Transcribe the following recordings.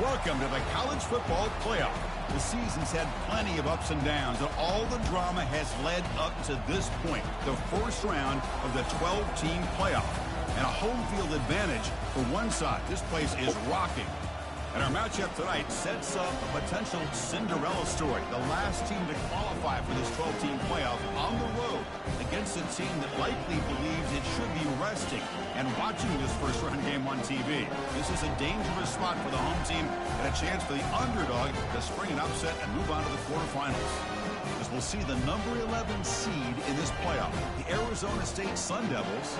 Welcome to the college football playoff. The season's had plenty of ups and downs, and all the drama has led up to this point, the first round of the 12-team playoff. And a home field advantage for one side. This place is rocking. And our matchup tonight sets up a potential Cinderella story. The last team to qualify for this 12-team playoff on the road against a team that likely believes it should be resting and watching this first-round game on TV. This is a dangerous spot for the home team and a chance for the underdog to spring an upset and move on to the quarterfinals. As we'll see the number 11 seed in this playoff, the Arizona State Sun Devils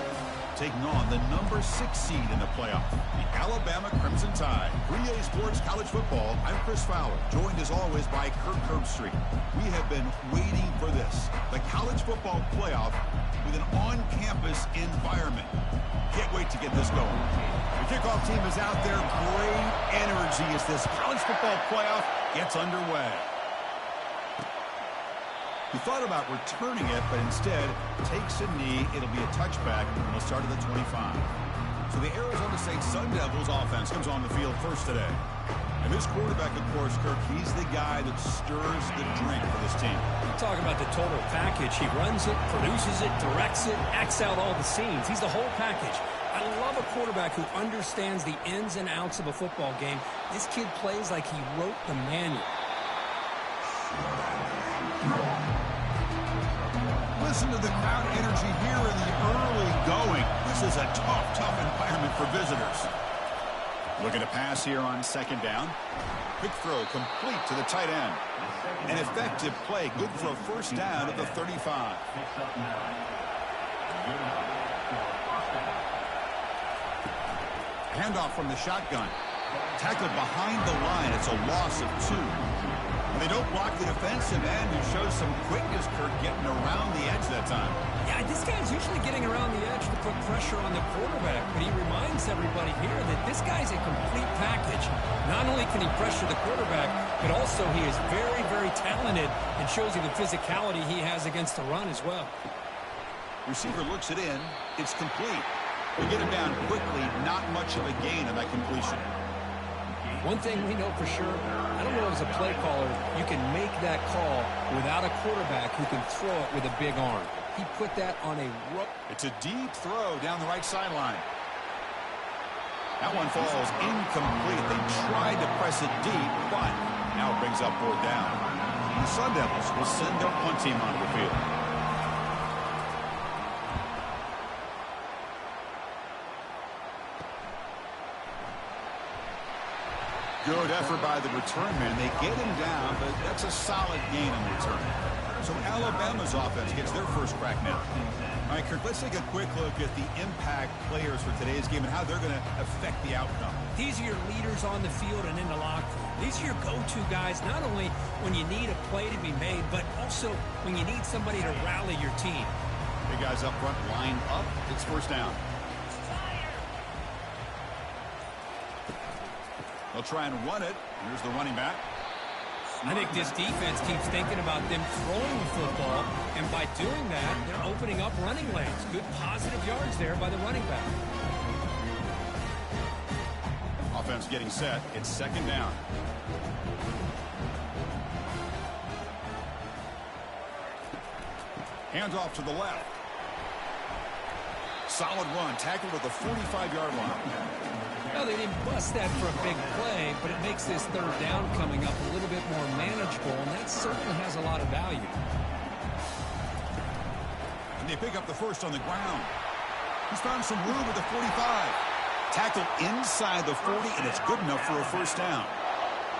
taking on the number 6 seed in the playoff, the Alabama Crimson Tide. 3A Sports College Football, I'm Chris Fowler, joined as always by Kirk Herbstreit. We have been waiting for this, the college football playoff with an on-campus environment. Can't wait to get this going. The kickoff team is out there. Great energy as this college football playoff gets underway. He thought about returning it, but instead takes a knee. It'll be a touchback, and we'll start at the 25. So the Arizona State Sun Devils offense comes on the field first today. And this quarterback, of course, Kirk, he's the guy that stirs the drink for this team. You're talking about the total package. He runs it, produces it, directs it, acts out all the scenes. He's the whole package. I love a quarterback who understands the ins and outs of a football game. This kid plays like he wrote the manual. Listen to the crowd energy here in the early going. This is a tough environment for visitors. Looking to pass here on second down. Quick throw complete to the tight end. An effective play, good for a first down at the 35. Handoff from the shotgun. Tackled behind the line. It's a loss of 2. And they don't block the defensive end, who shows some quickness, Kirk, getting around the edge that time. Yeah, this guy's usually getting around the edge to put pressure on the quarterback, but he reminds everybody here that this guy's a complete package. Not only can he pressure the quarterback, but also he is very, very talented and shows you the physicality he has against the run as well. Receiver looks it in. It's complete. We get him down quickly. Not much of a gain on that completion. One thing we know for sure, I don't know as a play caller, you can make that call without a quarterback who can throw it with a big arm. He put that on a rope. It's a deep throw down the right sideline. That one falls incomplete. They tried to press it deep, but now it brings up 4th down. The Sun Devils will send their punt team onto the field. Good effort by the return man. They get him down, but that's a solid gain on the return. So Alabama's offense gets their first crack now. All right, Kirk, let's take a quick look at the impact players for today's game and how they're going to affect the outcome. These are your leaders on the field and in the locker room. These are your go-to guys, not only when you need a play to be made, but also when you need somebody to rally your team. Big guys up front line up. It's first down. They'll try and run it. Here's the running back. I think this defense keeps thinking about them throwing the football, and by doing that, they're opening up running lanes. Good positive yards there by the running back. Offense getting set. It's second down. Hands off to the left. Solid run. Tackled at the 45-yard line. Well, they didn't bust that for a big play, but it makes this third down coming up a little bit more manageable, and that certainly has a lot of value. And they pick up the first on the ground. He's found some room at the 45. Tackled inside the 40, and it's good enough for a first down.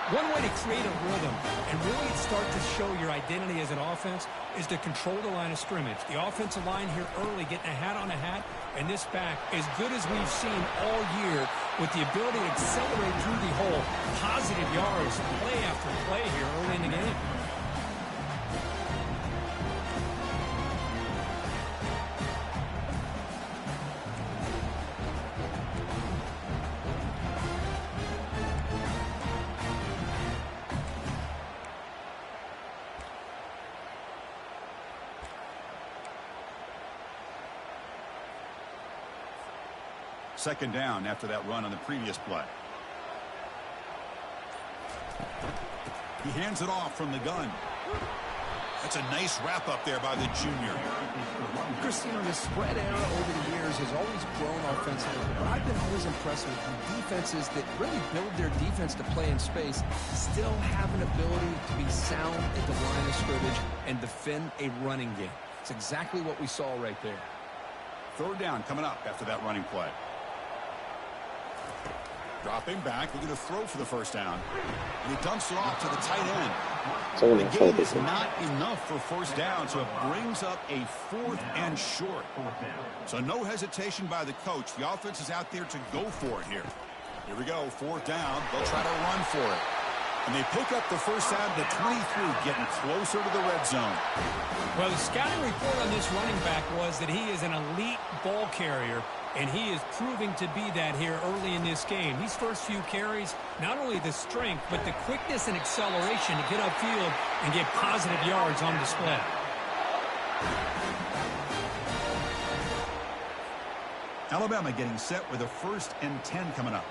One way to create a rhythm and really start to show your identity as an offense is to control the line of scrimmage. The offensive line here early getting a hat on a hat, and this back, as good as we've seen all year, with the ability to accelerate through the hole, positive yards, play after play here early in the game. Second down after that run on the previous play. He hands it off from the gun. That's a nice wrap up there by the junior. Chris, you know, the spread era over the years has always grown offensively, but I've been always impressed with the defenses that really build their defense to play in space, still have an ability to be sound at the line of scrimmage and defend a running game. It's exactly what we saw right there. Third down coming up after that running play. Dropping back, looking to throw for the first down. And he dumps it off to the tight end. The gain is not enough for first down, so it brings up a 4th and short. So no hesitation by the coach. The offense is out there to go for it here. Here we go, 4th down. They'll try to run for it. And they pick up the first down to 23, getting closer to the red zone. Well, the scouting report on this running back was that he is an elite ball carrier, and he is proving to be that here early in this game. These first few carries, not only the strength, but the quickness and acceleration to get upfield and get positive yards on display. Alabama getting set with a 1st and 10 coming up.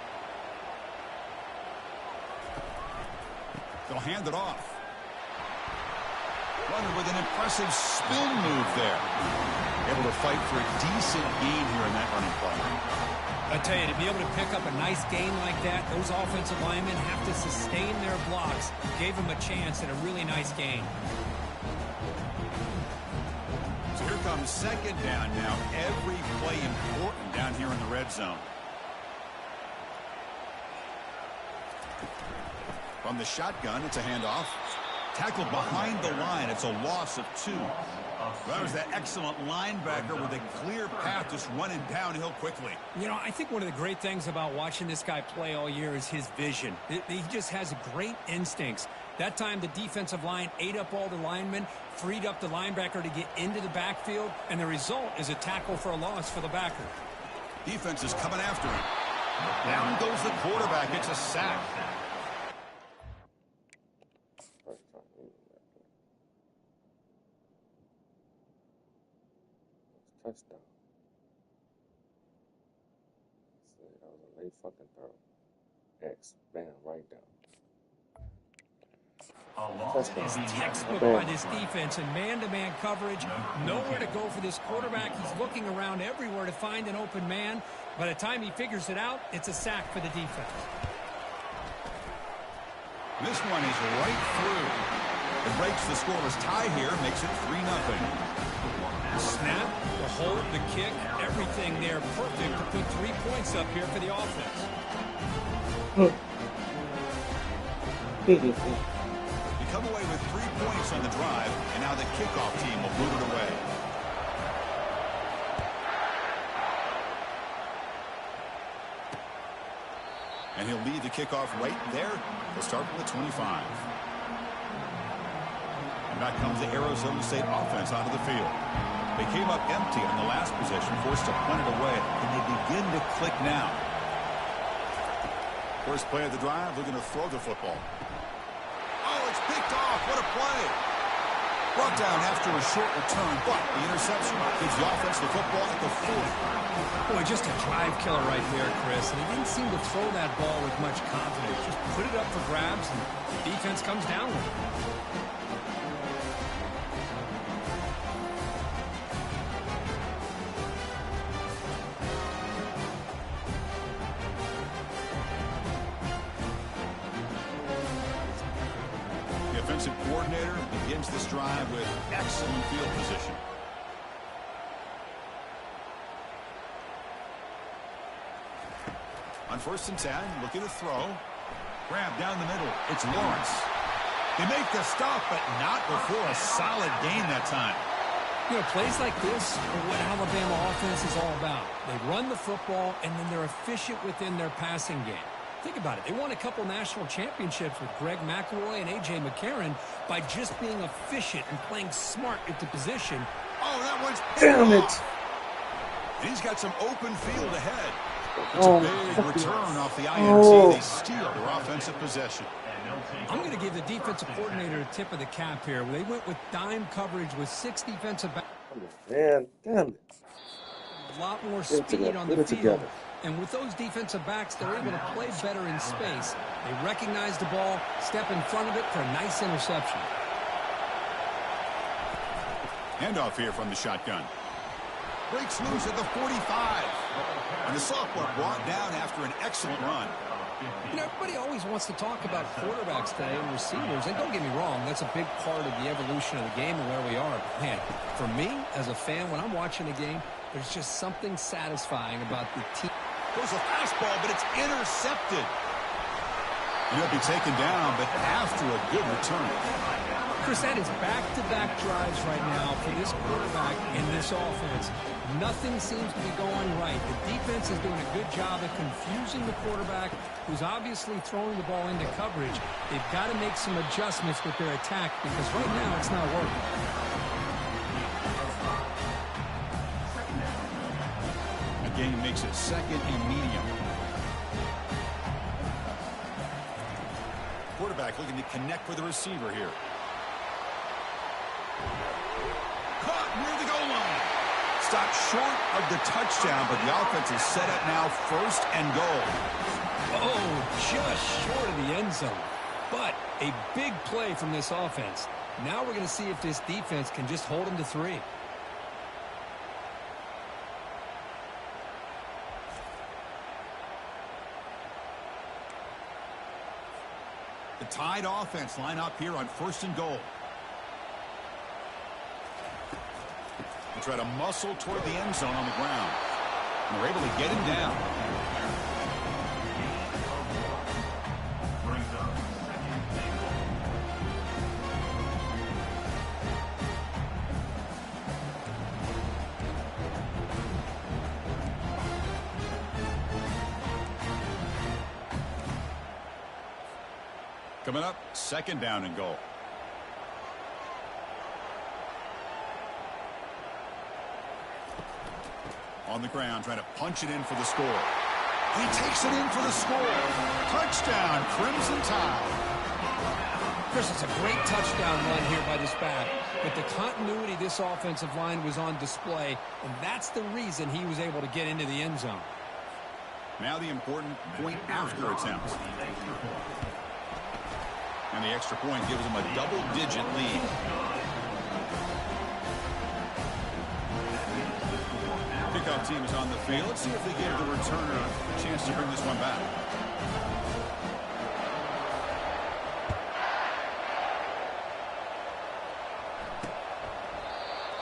They'll hand it off. Runner with an impressive spin move there. Able to fight for a decent gain here in that running play. I tell you, to be able to pick up a nice gain like that, those offensive linemen have to sustain their blocks. Gave them a chance at a really nice gain. So here comes 2nd down now. Every play important down here in the red zone. From the shotgun, it's a handoff. Tackled behind the line. It's a loss of 2. That was that excellent linebacker with a clear path just running downhill quickly. You know, I think one of the great things about watching this guy play all year is his vision. He just has great instincts. That time, the defensive line ate up all the linemen, freed up the linebacker to get into the backfield, and the result is a tackle for a loss for the backer. Defense is coming after him. Down goes the quarterback. It's a sack. Touchdown. That was a late fucking throw. X. Bam, right down. It's textbook by this defense and man-to-man coverage. Nowhere to go for this quarterback. He's looking around everywhere to find an open man. By the time he figures it out, it's a sack for the defense. This one is right through. It breaks the scoreless tie here, makes it 3-0. The snap, the hold, the kick, everything there perfect to put 3 points up here for the offense. You come away with 3 points on the drive, and now the kickoff team will move it away. And he'll lead the kickoff right there. He'll start from the 25. And back comes the Arizona State offense onto the field. They came up empty on the last possession, forced to punt it away, and they begin to click now. First play of the drive, looking to throw the football. Oh, it's picked off. What a play. Brought down after a short return, but the interception gives the offense the football at the 40. Boy, just a drive killer right there, Chris. And he didn't seem to throw that ball with much confidence. Just put it up for grabs, and the defense comes down with it. Defensive coordinator begins this drive with excellent field position. On 1st and 10, looking to throw. Grab down the middle. It's Lawrence. They make the stop, but not before a solid gain that time. You know, plays like this are what Alabama offense is all about. They run the football, and then they're efficient within their passing game. Think about it. They won a couple national championships with Greg McElroy and A.J. McCarron by just being efficient and playing smart at the position. Oh, that one's... Damn it! And he's got some open field ahead. It's a big return off the INT. They steal their offensive possession. I'm going to give the defensive coordinator a tip of the cap here. They went with dime coverage with 6 defensive backs. Man, damn it. A lot more speed on the field. And with those defensive backs, they're able to play better in space. They recognize the ball, step in front of it for a nice interception. Handoff here from the shotgun. Breaks loose at the 45. And the sophomore brought down after an excellent run. You know, everybody always wants to talk about quarterbacks today and receivers. And don't get me wrong, that's a big part of the evolution of the game and where we are. But man, for me, as a fan, when I'm watching a game, there's just something satisfying about the team. Goes a fastball, but it's intercepted. He'll be taken down, but after a good return. Chris, that is back-to-back drives right now for this quarterback in this offense. Nothing seems to be going right. The defense is doing a good job of confusing the quarterback, who's obviously throwing the ball into coverage. They've got to make some adjustments with their attack because right now it's not working. The game makes it second and medium. Quarterback looking to connect with the receiver here. Caught near the goal line. Stopped short of the touchdown, but the offense is set up now first and goal. Oh, just short of the end zone. But a big play from this offense. Now we're going to see if this defense can just hold them to 3. The Tide offense line up here on first and goal. They try to muscle toward the end zone on the ground. And they're able to get him down. Coming up, second down and goal. On the ground, trying to punch it in for the score. He takes it in for the score. Touchdown, Crimson Tide. Chris, it's a great touchdown run here by this back. But the continuity of this offensive line was on display, and that's the reason he was able to get into the end zone. Now the important point after attempt. And the extra point gives him a double-digit lead. Kickoff team is on the field. Let's see if they give the returner a chance to bring this one back.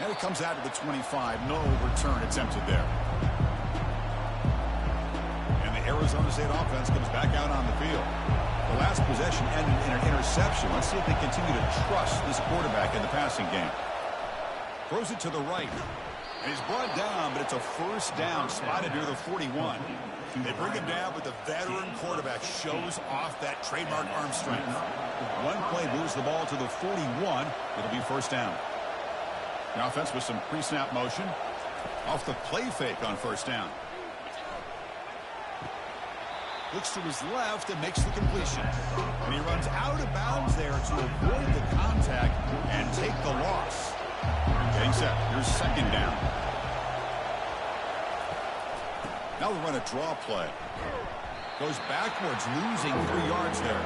And it comes out to the 25. No return attempted there. And the Arizona State offense comes back out on the field. The last possession ended in an interception. Let's see if they continue to trust this quarterback in the passing game. Throws it to the right. And he's brought down, but it's a first down spotted near the 41. They bring him down, but the veteran quarterback shows off that trademark arm strength. One play moves the ball to the 41. It'll be first down. The offense with some pre-snap motion. Off the play fake on first down. Looks to his left and makes the completion. And he runs out of bounds there to avoid the contact and take the loss. Getting set. Here's second down. Now we run a draw play. Goes backwards, losing 3 yards there.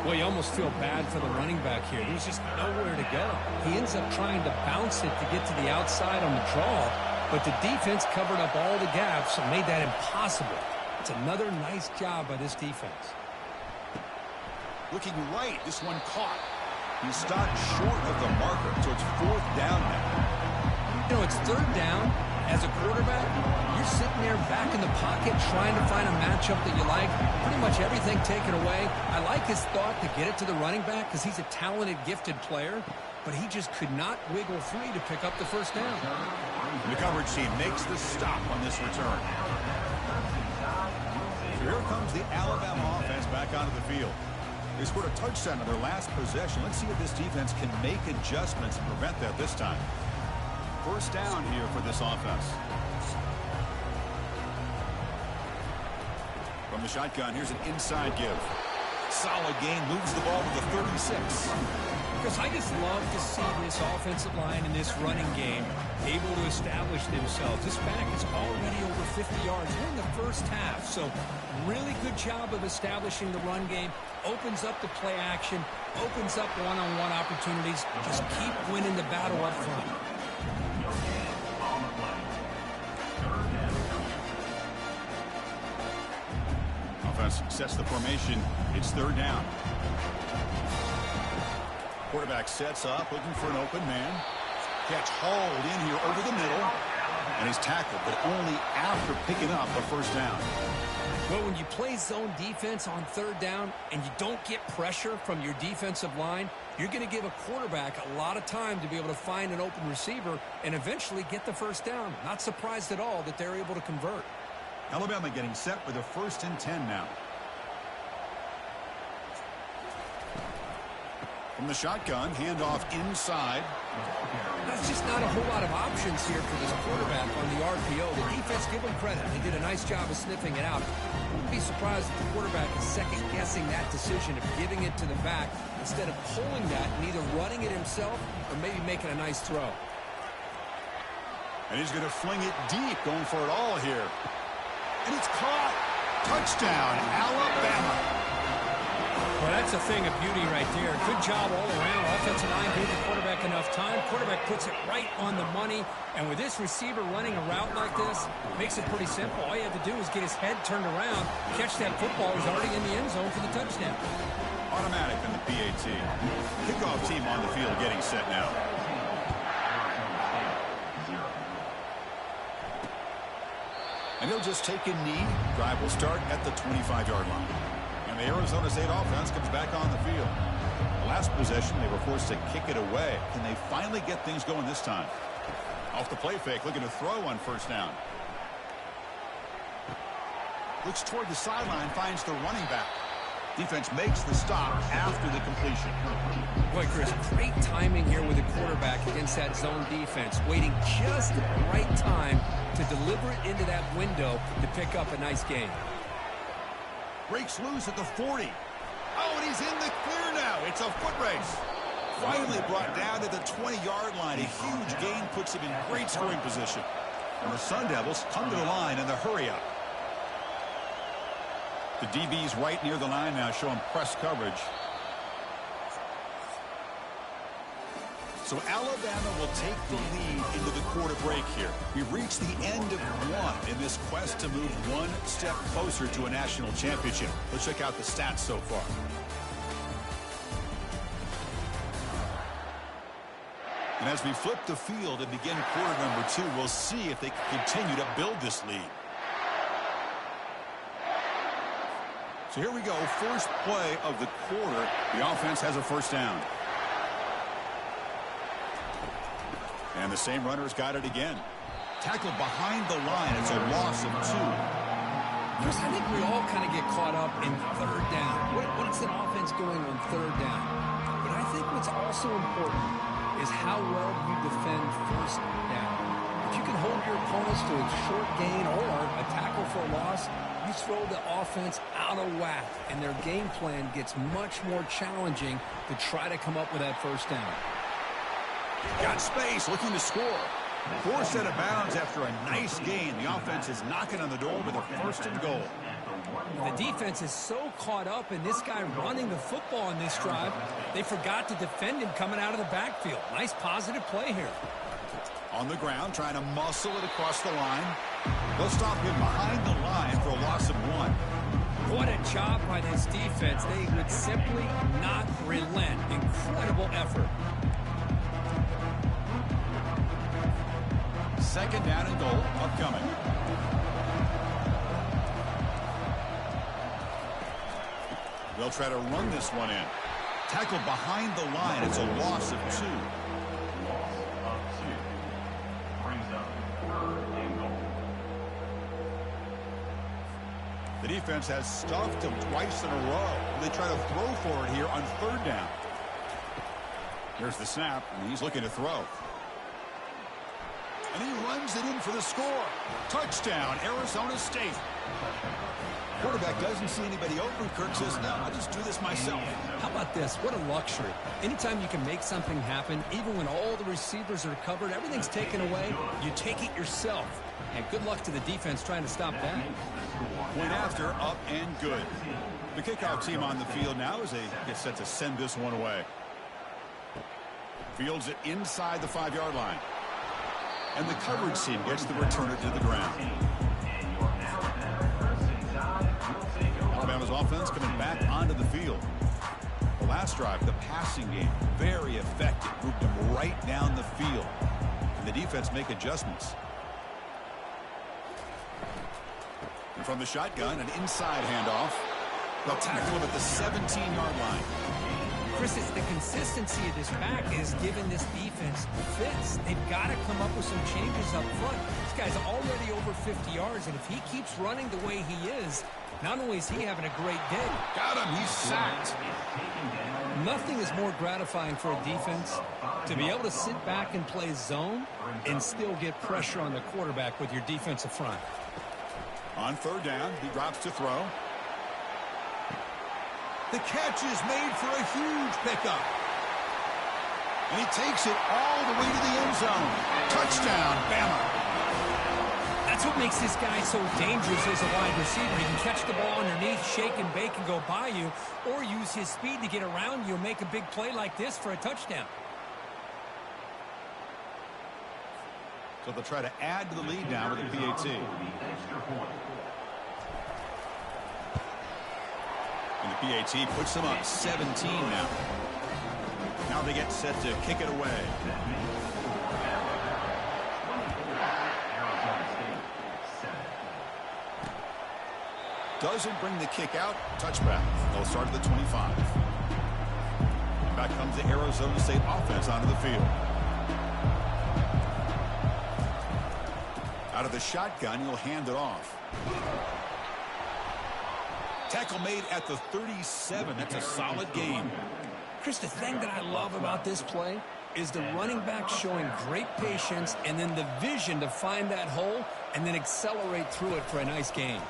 Well, you almost feel bad for the running back here. There's just nowhere to go. He ends up trying to bounce it to get to the outside on the draw, but the defense covered up all the gaps and made that impossible. It's another nice job by this defense. Looking right, this one caught. He stopped short of the marker, so it's fourth down now. You know, it's third down. As a quarterback, you're sitting there back in the pocket trying to find a matchup that you like. Pretty much everything taken away. I like his thought to get it to the running back because he's a talented, gifted player, but he just could not wiggle free to pick up the first down. And the coverage team makes the stop on this return. Here comes the Alabama offense back onto the field. They scored a touchdown on their last possession. Let's see if this defense can make adjustments and prevent that this time. First down here for this offense. From the shotgun, here's an inside give. Solid gain, moves the ball to the 36. Because I just love to see this offensive line and this running game able to establish themselves. This back is already over 50 yards. We're in the first half, so really good job of establishing the run game. Opens up the play action, opens up one-on-one opportunities. Just keep winning the battle up front. Offense sets the formation. It's third down. Quarterback sets up, looking for an open man. Catch hauled in here over the middle. And he's tackled, but only after picking up a first down. Well, when you play zone defense on third down and you don't get pressure from your defensive line, you're going to give a quarterback a lot of time to be able to find an open receiver and eventually get the first down. Not surprised at all that they're able to convert. Alabama getting set with a 1st and 10 now. From the shotgun, handoff inside. There's just not a whole lot of options here for this quarterback on the RPO. The defense, give them credit. They did a nice job of sniffing it out. Wouldn't be surprised if the quarterback is second-guessing that decision of giving it to the back instead of pulling that and either running it himself or maybe making a nice throw. And he's going to fling it deep, going for it all here. And it's caught. Touchdown, Alabama. Well, that's a thing of beauty right there. Good job all around. Offensive line gave the quarterback enough time. Quarterback puts it right on the money. And with this receiver running a route like this, makes it pretty simple. All you have to do is get his head turned around, catch that football. He's already in the end zone for the touchdown. Automatic in the PAT. Kickoff team on the field getting set now. And he'll just take a knee. Drive will start at the 25-yard line. And the Arizona State offense comes back on the field. The last possession, they were forced to kick it away. Can they finally get things going this time? Off the play fake, looking to throw on first down. Looks toward the sideline, finds the running back. Defense makes the stop after the completion. Boy, Chris, great timing here with the quarterback against that zone defense. Waiting just at the right time to deliver it into that window to pick up a nice gain. Breaks loose at the 40. Oh, and he's in the clear now. It's a foot race. Finally brought down to the 20-yard line. A huge gain puts him in great scoring position. And the Sun Devils come to the line in the hurry-up. The DB's right near the line now, showing press coverage. So Alabama will take the lead into the quarter break here. We've reached the end of one in this quest to move one step closer to a national championship. Let's check out the stats so far. And as we flip the field and begin quarter number 2, we'll see if they can continue to build this lead. So here we go, first play of the quarter. The offense has a first down. And the same runner's got it again. Tackled behind the line. It's a loss of 2. Chris, I think we all kind of get caught up in third down. What is an offense going on third down? But I think what's also important is how well you defend first down. If you can hold your opponents to a short gain or a tackle for a loss, you throw the offense out of whack, and their game plan gets much more challenging to try to come up with that first down. Got space, looking to score. Forced out of bounds after a nice gain. The offense is knocking on the door with a first and goal. The defense is so caught up in this guy running the football in this drive, they forgot to defend him coming out of the backfield. Nice positive play here. On the ground, trying to muscle it across the line. They'll stop him behind the line for a loss of 1. What a job by this defense. They would simply not relent. Incredible effort. Second down and goal upcoming. They'll try to run this one in. Tackled behind the line. It's a loss of 2. The defense has stuffed him twice in a row. They try to throw for it here on third down. Here's the snap, and he's looking to throw. And he runs it in for the score. Touchdown, Arizona State. Quarterback doesn't see anybody open. Kirk says, no, I'll just do this myself. How about this? What a luxury. Anytime you can make something happen, even when all the receivers are covered, everything's taken away, you take it yourself. And good luck to the defense trying to stop that. Point after, up and good. The kickoff team on the field now as they get set to send this one away. Fields it inside the 5-yard line. And the coverage team gets the returner to the ground. Alabama's offense coming back onto the field. The last drive, the passing game, very effective. Moved them right down the field. And the defense make adjustments. And from the shotgun, an inside handoff. They'll tackle him at the 17-yard line. Chris, it's the consistency of this back is giving this defense fits. They've got to come up with some changes up front. This guy's already over 50 yards, and if he keeps running the way he is, not only is he having a great day. Got him. He's sacked. Nothing is more gratifying for a defense to be able to sit back and play zone and still get pressure on the quarterback with your defensive front. On third down, he drops to throw. The catch is made for a huge pickup. And he takes it all the way to the end zone. Touchdown, Bama. That's what makes this guy so dangerous as a wide receiver. He can catch the ball underneath, shake and bake and go by you, or use his speed to get around you and make a big play like this for a touchdown. So they'll try to add to the lead now with the PAT. And the PAT puts them up 17 now. Now they get set to kick it away. Doesn't bring the kick out. Touchback. They'll start at the 25. Back comes the Arizona State offense onto the field. Out of the shotgun, he'll hand it off. Tackle made at the 37. That's a solid gain. Chris, the thing that I love about this play is the running back showing great patience and then the vision to find that hole and then accelerate through it for a nice gain.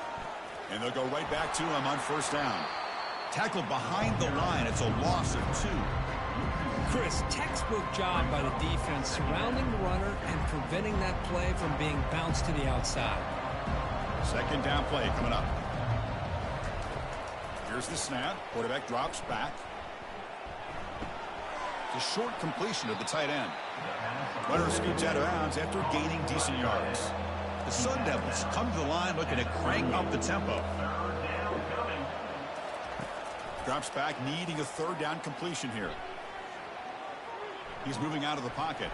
And they'll go right back to him on first down. Tackled behind the line. It's a loss of 2. Chris, textbook job by the defense surrounding the runner and preventing that play from being bounced to the outside. Second down play coming up. Here's the snap. Quarterback drops back. The short completion of the tight end. Runner scoots out of bounds after gaining decent yards. The Sun Devils come to the line looking to crank up the tempo. Drops back, needing a third down completion here. He's moving out of the pocket.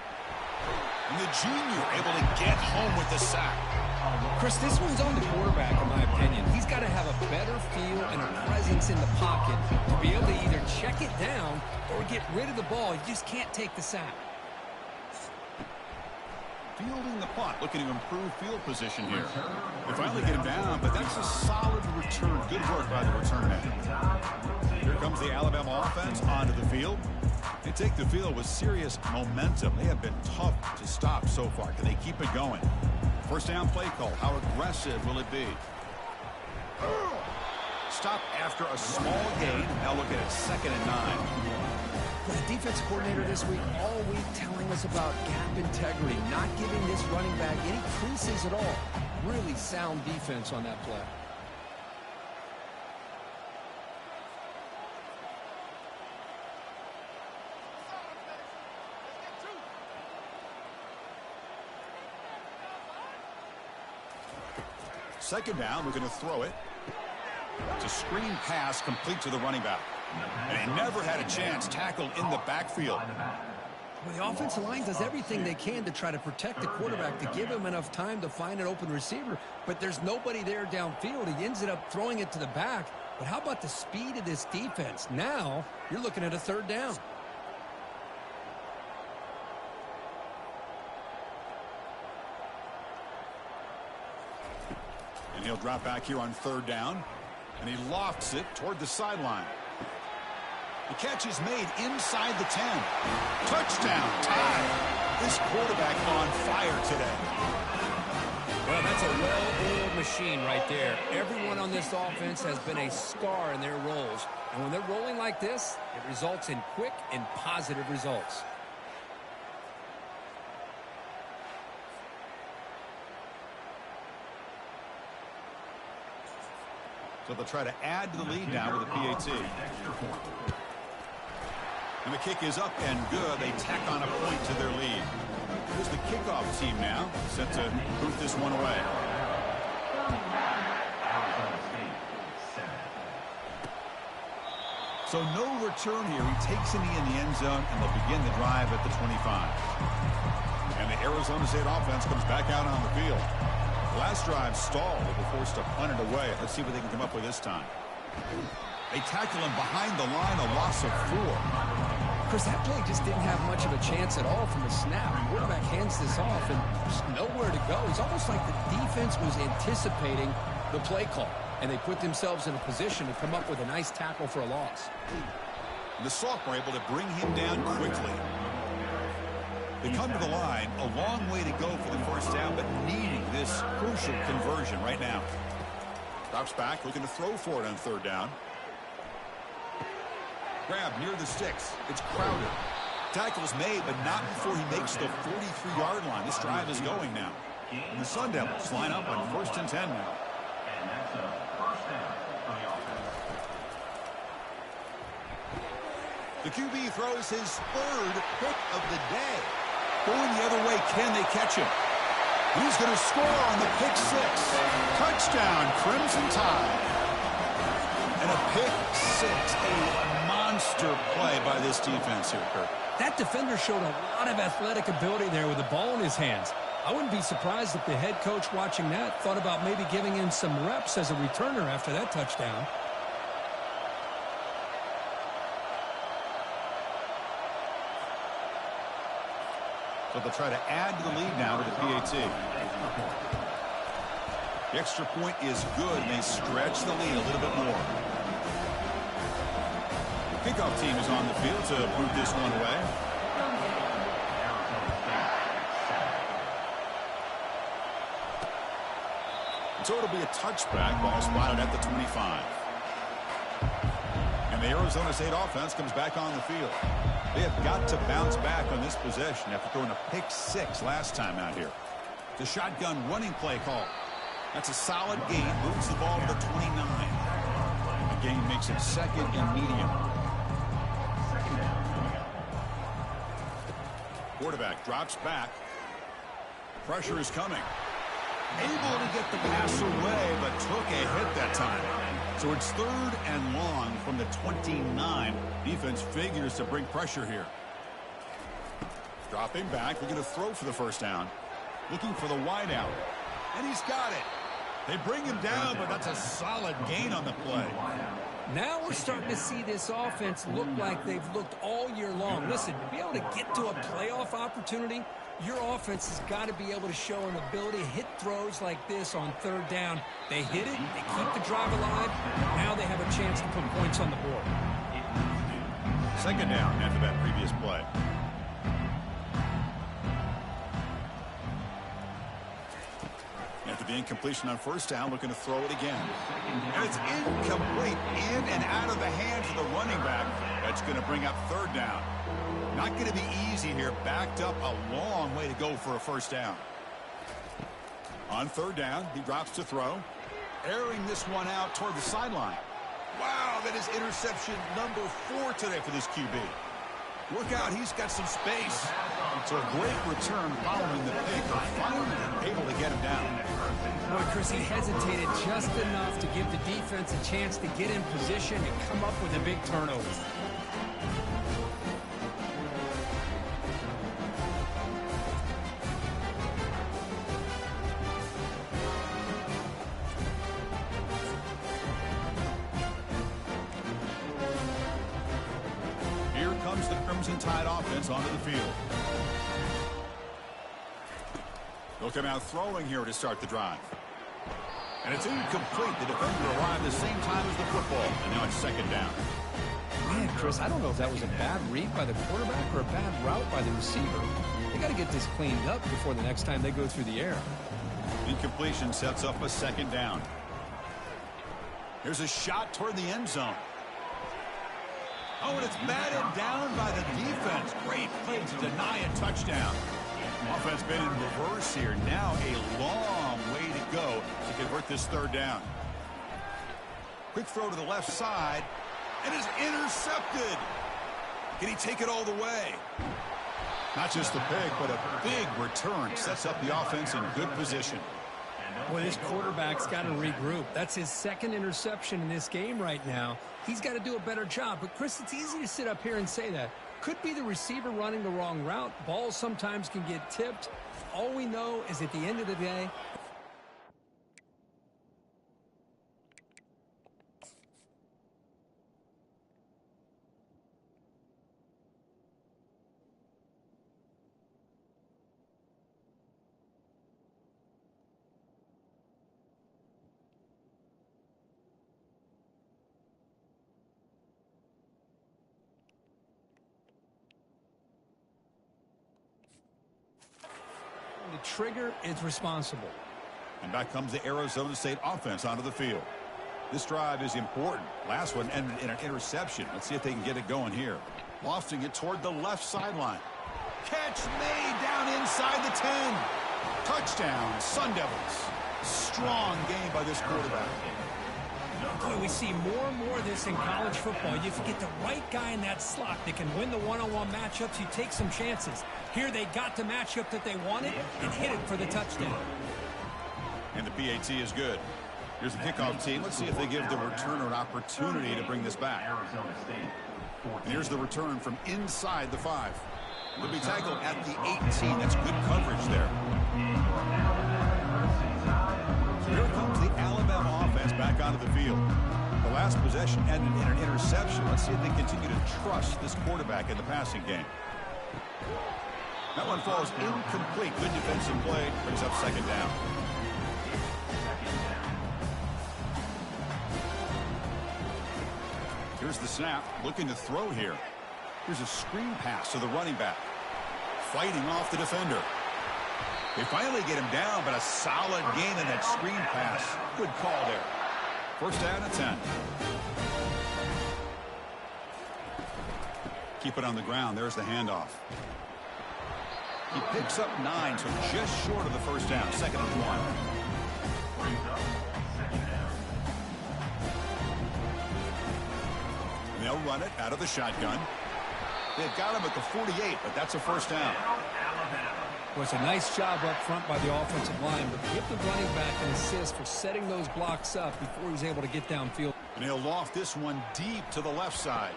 And the junior able to get home with the sack. Chris, this one's on the quarterback, in my opinion. He's got to have a better feel and a presence in the pocket to be able to either check it down or get rid of the ball. You just can't take the sack. Fielding the punt, looking to improve field position here. They finally get him down, but that's a solid return. Good work by the return man. Here comes the Alabama offense onto the field. They take the field with serious momentum. They have been tough to stop so far. Can they keep it going? First down play call. How aggressive will it be? Stop after a small gain. Now look at it, 2nd and 9. The defensive coordinator this week, all week telling us about gap integrity, not giving this running back any creases at all. Really sound defense on that play. Second down, we're going to throw it. It's a screen pass complete to the running back. And he never had a chance, tackled in the backfield. Well, the offensive line does everything they can to try to protect the quarterback, to give him enough time to find an open receiver. But there's nobody there downfield. He ends up throwing it to the back. But how about the speed of this defense? Now you're looking at a third down. And he'll drop back here on third down. And he lofts it toward the sideline. The catch is made inside the 10. Touchdown, tie. This quarterback on fire today. well-oiled machine right there. Everyone on this offense has been a star in their roles. And when they're rolling like this, it results in quick and positive results. So they'll try to add to the lead now with a PAT. And the kick is up and good. They tack on a point to their lead. Here's the kickoff team now, set to boot this one away. So no return here. He takes it in the end zone, and they'll begin the drive at the 25. And the Arizona State offense comes back out on the field. The last drive stalled. They were forced to punt it away. Let's see what they can come up with this time. They tackle him behind the line, a loss of 4. Chris, that play just didn't have much of a chance at all from the snap. The quarterback hands this off, and there's nowhere to go. It's almost like the defense was anticipating the play call, and they put themselves in a position to come up with a nice tackle for a loss. The Salk were able to bring him down quickly. They come to the line, a long way to go for the first down, but needing this crucial conversion right now. Drops back, looking to throw for it on third down. Grab near the sticks. It's Crowder. Tackle's made, but not before he makes the 43-yard line. This drive is going now. And the Sun Devils line up on 1st and 10 now. The QB throws his 3rd pick of the day. Going the other way, can they catch him? He's going to score on the pick 6. Touchdown, Crimson Tide. And a pick 6, a monster play by this defense here, Kirk. That defender showed a lot of athletic ability there with the ball in his hands. I wouldn't be surprised if the head coach watching that thought about maybe giving him some reps as a returner after that touchdown. So they'll try to add to the lead now with the PAT. The extra point is good, and they stretch the lead a little bit more. The kickoff team is on the field to boot this one away. So it'll be a touchback. Ball spotted at the 25. And the Arizona State offense comes back on the field. They have got to bounce back on this possession after throwing a pick 6 last time out here. The shotgun running play call. That's a solid gain. Moves the ball to the 29. The gain makes it 2nd and medium. Quarterback drops back. Pressure is coming. Able to get the pass away, but took a hit that time. So it's 3rd and long from the 29. Defense figures to bring pressure here. Dropping back. We're going to throw for the first down. Looking for the wide out. And he's got it. They bring him down, but that's a solid gain on the play. Now we're starting to see this offense look like they've looked all year long. Listen, to be able to get to a playoff opportunity, your offense has got to be able to show an ability to hit throws like this on 3rd down. They hit it, they keep the drive alive, now they have a chance to put points on the board. 2nd down after that previous play. After the incompletion on 1st down, looking to throw it again. And it's incomplete. In and out of the hands of the running back. That's going to bring up 3rd down. Not going to be easy here. Backed up a long way to go for a first down. On 3rd down, he drops to throw. Airing this one out toward the sideline. Wow, that is interception number 4 today for this QB. Look out, he's got some space. So a great return following the pick. Finally able to get him down. Boy, Chris, he hesitated just enough to give the defense a chance to get in position and come up with a big turnover. The Crimson Tide offense onto the field. They'll come out throwing here to start the drive. And it's incomplete. The defender arrived the same time as the football. And now it's 2nd down. Man, Chris, I don't know if that was a bad read by the quarterback or a bad route by the receiver. They got to get this cleaned up before the next time they go through the air. Incompletion sets up a second down. Here's a shot toward the end zone. Oh, and it's batted down by the defense. Great play to deny a touchdown. Offense been in reverse here. Now a long way to go to convert this third down. Quick throw to the left side, and is intercepted. Can he take it all the way? Not just a pick, but a big return. Sets up the offense in good position. Boy, this quarterback's got to regroup. That's his second interception in this game right now. He's got to do a better job. But, Chris, it's easy to sit up here and say that. Could be the receiver running the wrong route. Balls sometimes can get tipped. All we know is at the end of the day, the trigger is responsible. And back comes the Arizona State offense onto the field. This drive is important. Last one ended in an interception. Let's see if they can get it going here. Lofting it toward the left sideline. Catch made down inside the 10. Touchdown, Sun Devils. Strong game by this quarterback. Boy, we see more and more of this in college football. If you get the right guy in that slot that can win the one-on-one matchups, you take some chances. Here they got the matchup that they wanted and hit it for the touchdown. And the PAT is good. Here's the kickoff team. Let's see if they give the returner an opportunity to bring this back. And here's the return from inside the 5. They'll be tackled at the 18. That's good coverage there. So here comes the Alabama offense back onto the field. The last possession ended in an interception. Let's see if they continue to trust this quarterback in the passing game. That one falls incomplete. Good defensive play. Brings up second down. Here's the snap. Looking to throw here. Here's a screen pass to the running back. Fighting off the defender. They finally get him down, but a solid gain in that screen pass. Good call there. First down at 10. Keep it on the ground. There's the handoff. He picks up 9, so just short of the first down. Second and 1. They'll run it out of the shotgun. They've got him at the 48, but that's a first down. Well, it's a nice job up front by the offensive line, but give the running back an assist for setting those blocks up before he was able to get downfield. And he'll loft this one deep to the left side.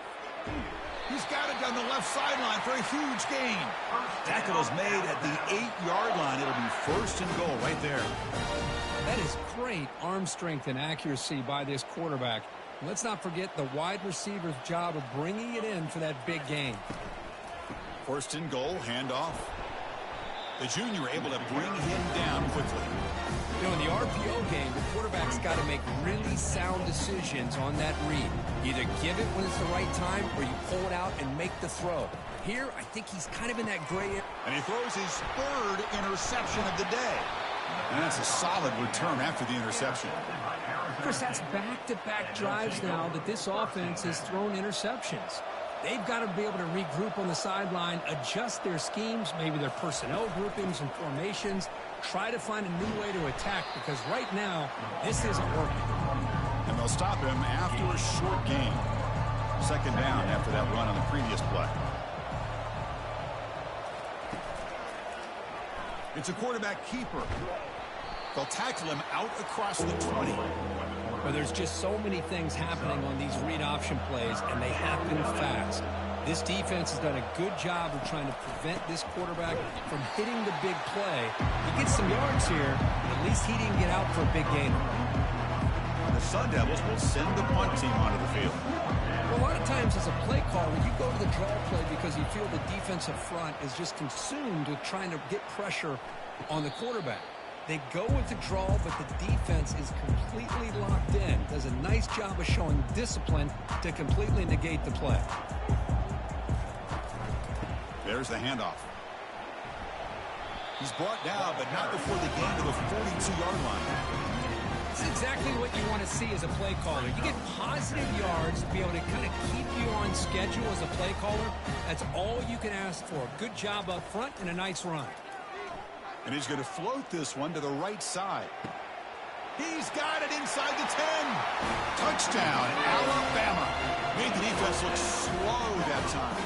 He's got it down the left sideline for a huge gain. Tackle is made at the 8-yard line. It'll be first and goal right there. That is great arm strength and accuracy by this quarterback. Let's not forget the wide receiver's job of bringing it in for that big gain. First and goal, handoff. The junior able to bring him down quickly. You know, in the RPO game, the quarterback's got to make really sound decisions on that read. Either give it when it's the right time or you pull it out and make the throw. Here, I think he's kind of in that gray area. And he throws his third interception of the day. And that's a solid return after the interception. Chris, that's back-to-back drives now that this offense has thrown interceptions. They've got to be able to regroup on the sideline, adjust their schemes, maybe their personnel groupings and formations, try to find a new way to attack, because right now, this isn't working. And they'll stop him after a short gain. Second down after that run on the previous play. It's a quarterback keeper. They'll tackle him out across the 20. But there's just so many things happening on these read option plays, and they happen fast. This defense has done a good job of trying to prevent this quarterback from hitting the big play. He gets some yards here, but at least he didn't get out for a big gain. The Sun Devils will send the punt team onto the field. Well, a lot of times as a play caller, you go to the draw play because you feel the defensive front is just consumed with trying to get pressure on the quarterback. They go with the draw, but the defense is completely locked in. Does a nice job of showing discipline to completely negate the play. There's the handoff. He's brought down, but not before they get to the 42-yard line. It's exactly what you want to see as a play caller. You get positive yards to be able to kind of keep you on schedule as a play caller. That's all you can ask for. Good job up front and a nice run. And he's going to float this one to the right side. He's got it inside the 10. Touchdown, Alabama. Made the defense look slow that time.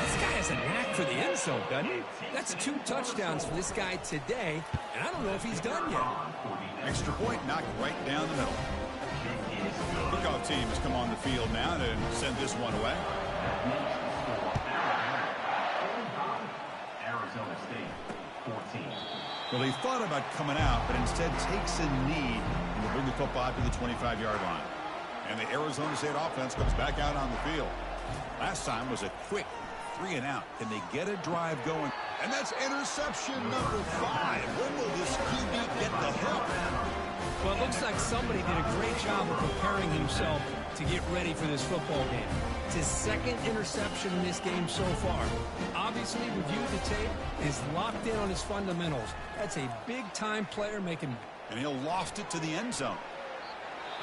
This guy has a knack for the end zone, doesn't he? That's 2 touchdowns for this guy today, and I don't know if he's done yet. Extra point knocked right down the middle. Kickoff team has come on the field now to send this one away. Arizona State, 14. Well, he thought about coming out, but instead takes a knee and will bring the football to the 25-yard line. And the Arizona State offense comes back out on the field. Last time was a quick 3-and-out. Can they get a drive going? And that's interception number 5. When will this QB get the help? Well, it looks like somebody did a great job of preparing himself to get ready for this football game. It's his 2nd interception in this game so far. Obviously, reviewed the tape, is locked in on his fundamentals. That's a big-time player making... And he'll loft it to the end zone.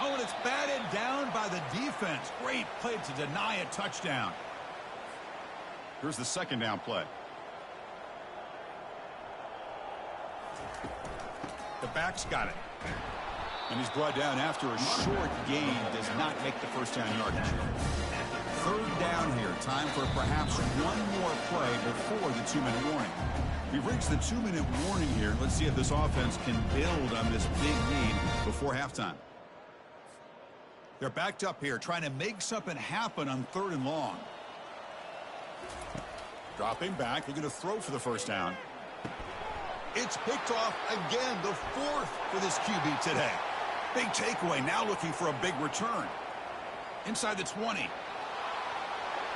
Oh, and it's batted down by the defense. Great play to deny a touchdown. Here's the 2nd down play. The back's got it. And he's brought down after a short gain. Does not make the first down yardage. 3rd down here. Time for perhaps one more play before the 2-minute warning. We've reached the 2-minute warning here. Let's see if this offense can build on this big lead before halftime. They're backed up here, trying to make something happen on 3rd and long. Dropping back. They're going to throw for the first down. It's picked off again, the 4th for this QB today. Big takeaway, now looking for a big return. Inside the 20.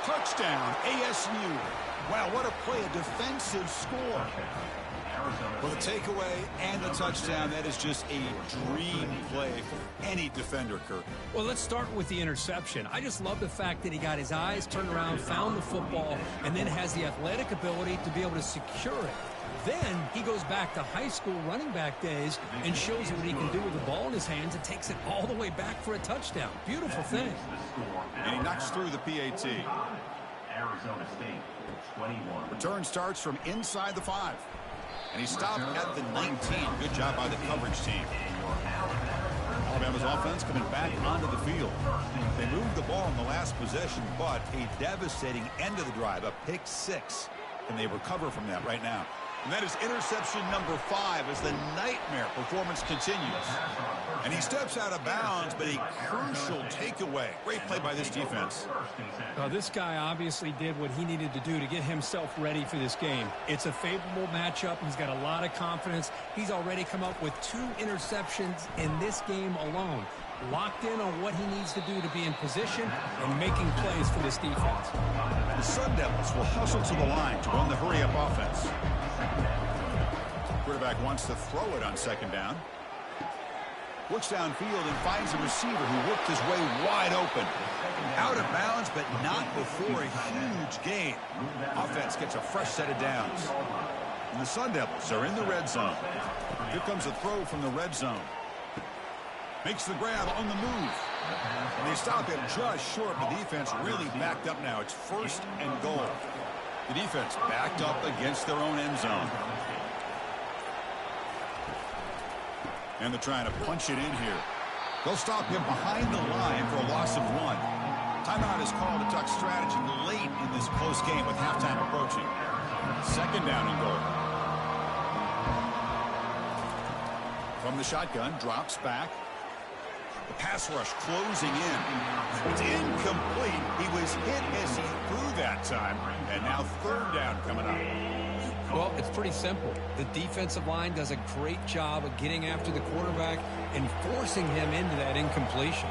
Touchdown, ASU. Wow, what a play, a defensive score. For the takeaway and the touchdown, that is just a dream play for any defender, Kirk. Well, let's start with the interception. I just love the fact that he got his eyes turned around, found the football, and then has the athletic ability to be able to secure it. Then he goes back to high school running back days and shows you what he can do with the ball in his hands and takes it all the way back for a touchdown. Beautiful thing. And he knocks through the PAT. Arizona State, 21. Return starts from inside the 5. And he stopped at the 19. Good job by the coverage team. Alabama's offense coming back onto the field. They moved the ball in the last possession, but a devastating end of the drive, a pick 6. And they recover from that right now. And that is interception number 5 as the nightmare performance continues. And he steps out of bounds, but a crucial takeaway. Great play by this defense. Well, this guy obviously did what he needed to do to get himself ready for this game. It's a favorable matchup. He's got a lot of confidence. He's already come up with 2 interceptions in this game alone. Locked in on what he needs to do to be in position and making plays for this defense. The Sun Devils will hustle to the line to run the hurry-up offense. Quarterback wants to throw it on 2nd down. Looks downfield and finds a receiver who worked his way wide open. Out of bounds, but not before a huge gain. Offense gets a fresh set of downs. And the Sun Devils are in the red zone. Here comes a throw from the red zone. Makes the grab on the move. And they stop it just short. The defense really backed up now. It's 1st and goal. The defense backed up against their own end zone. And they're trying to punch it in here. They'll stop him behind the line for a loss of 1. Timeout is called to talk strategy late in this close game with halftime approaching. 2nd down and goal. From the shotgun, drops back. The pass rush closing in. It's incomplete. He was hit as he threw that time. And now 3rd down coming up. Well, it's pretty simple. The defensive line does a great job of getting after the quarterback and forcing him into that incompletion.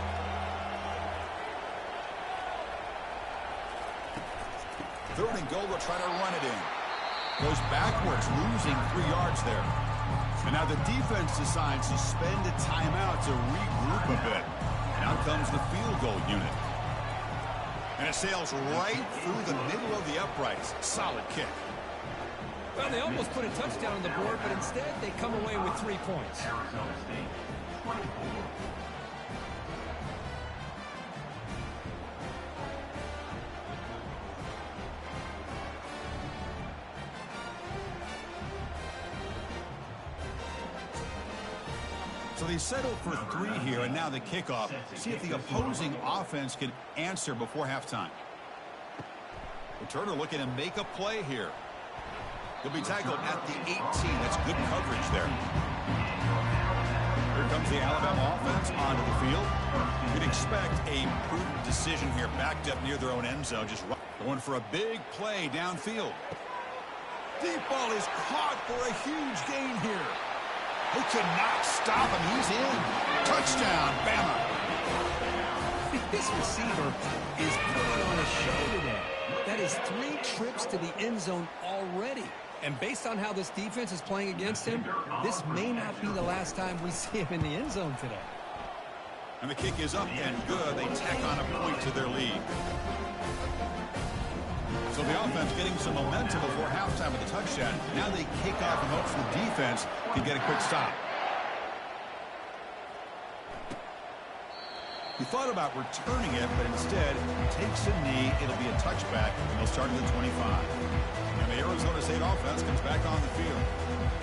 Third and goal, they'll try to run it in. Goes backwards, losing 3 yards there. And now the defense decides to spend a timeout to regroup a bit. Now comes the field goal unit. And it sails right through the middle of the uprights. Solid kick. Well, they almost put a touchdown on the board, but instead they come away with 3 points. Arizona State 24. So they settled for 3 here, and now the kickoff. See if the opposing offense can answer before halftime. Returner looking to make a play here. He'll be tackled at the 18. That's good coverage there. Here comes the Alabama offense onto the field. You'd expect a prudent decision here, backed up near their own end zone, just going for a big play downfield. Deep ball is caught for a huge gain here. They cannot stop him. He's in. Touchdown, Bama. This receiver is putting on a show today. That is 3 trips to the end zone already. And based on how this defense is playing against him, this may not be the last time we see him in the end zone today. And the kick is up and good. They tack on a point to their lead. So the offense getting some momentum before halftime with a touchdown. Now they kick off in hopes the defense can get a quick stop. He thought about returning it, but instead takes a knee. It'll be a touchback, and they'll start at the 25. And the Arizona State offense comes back on the field.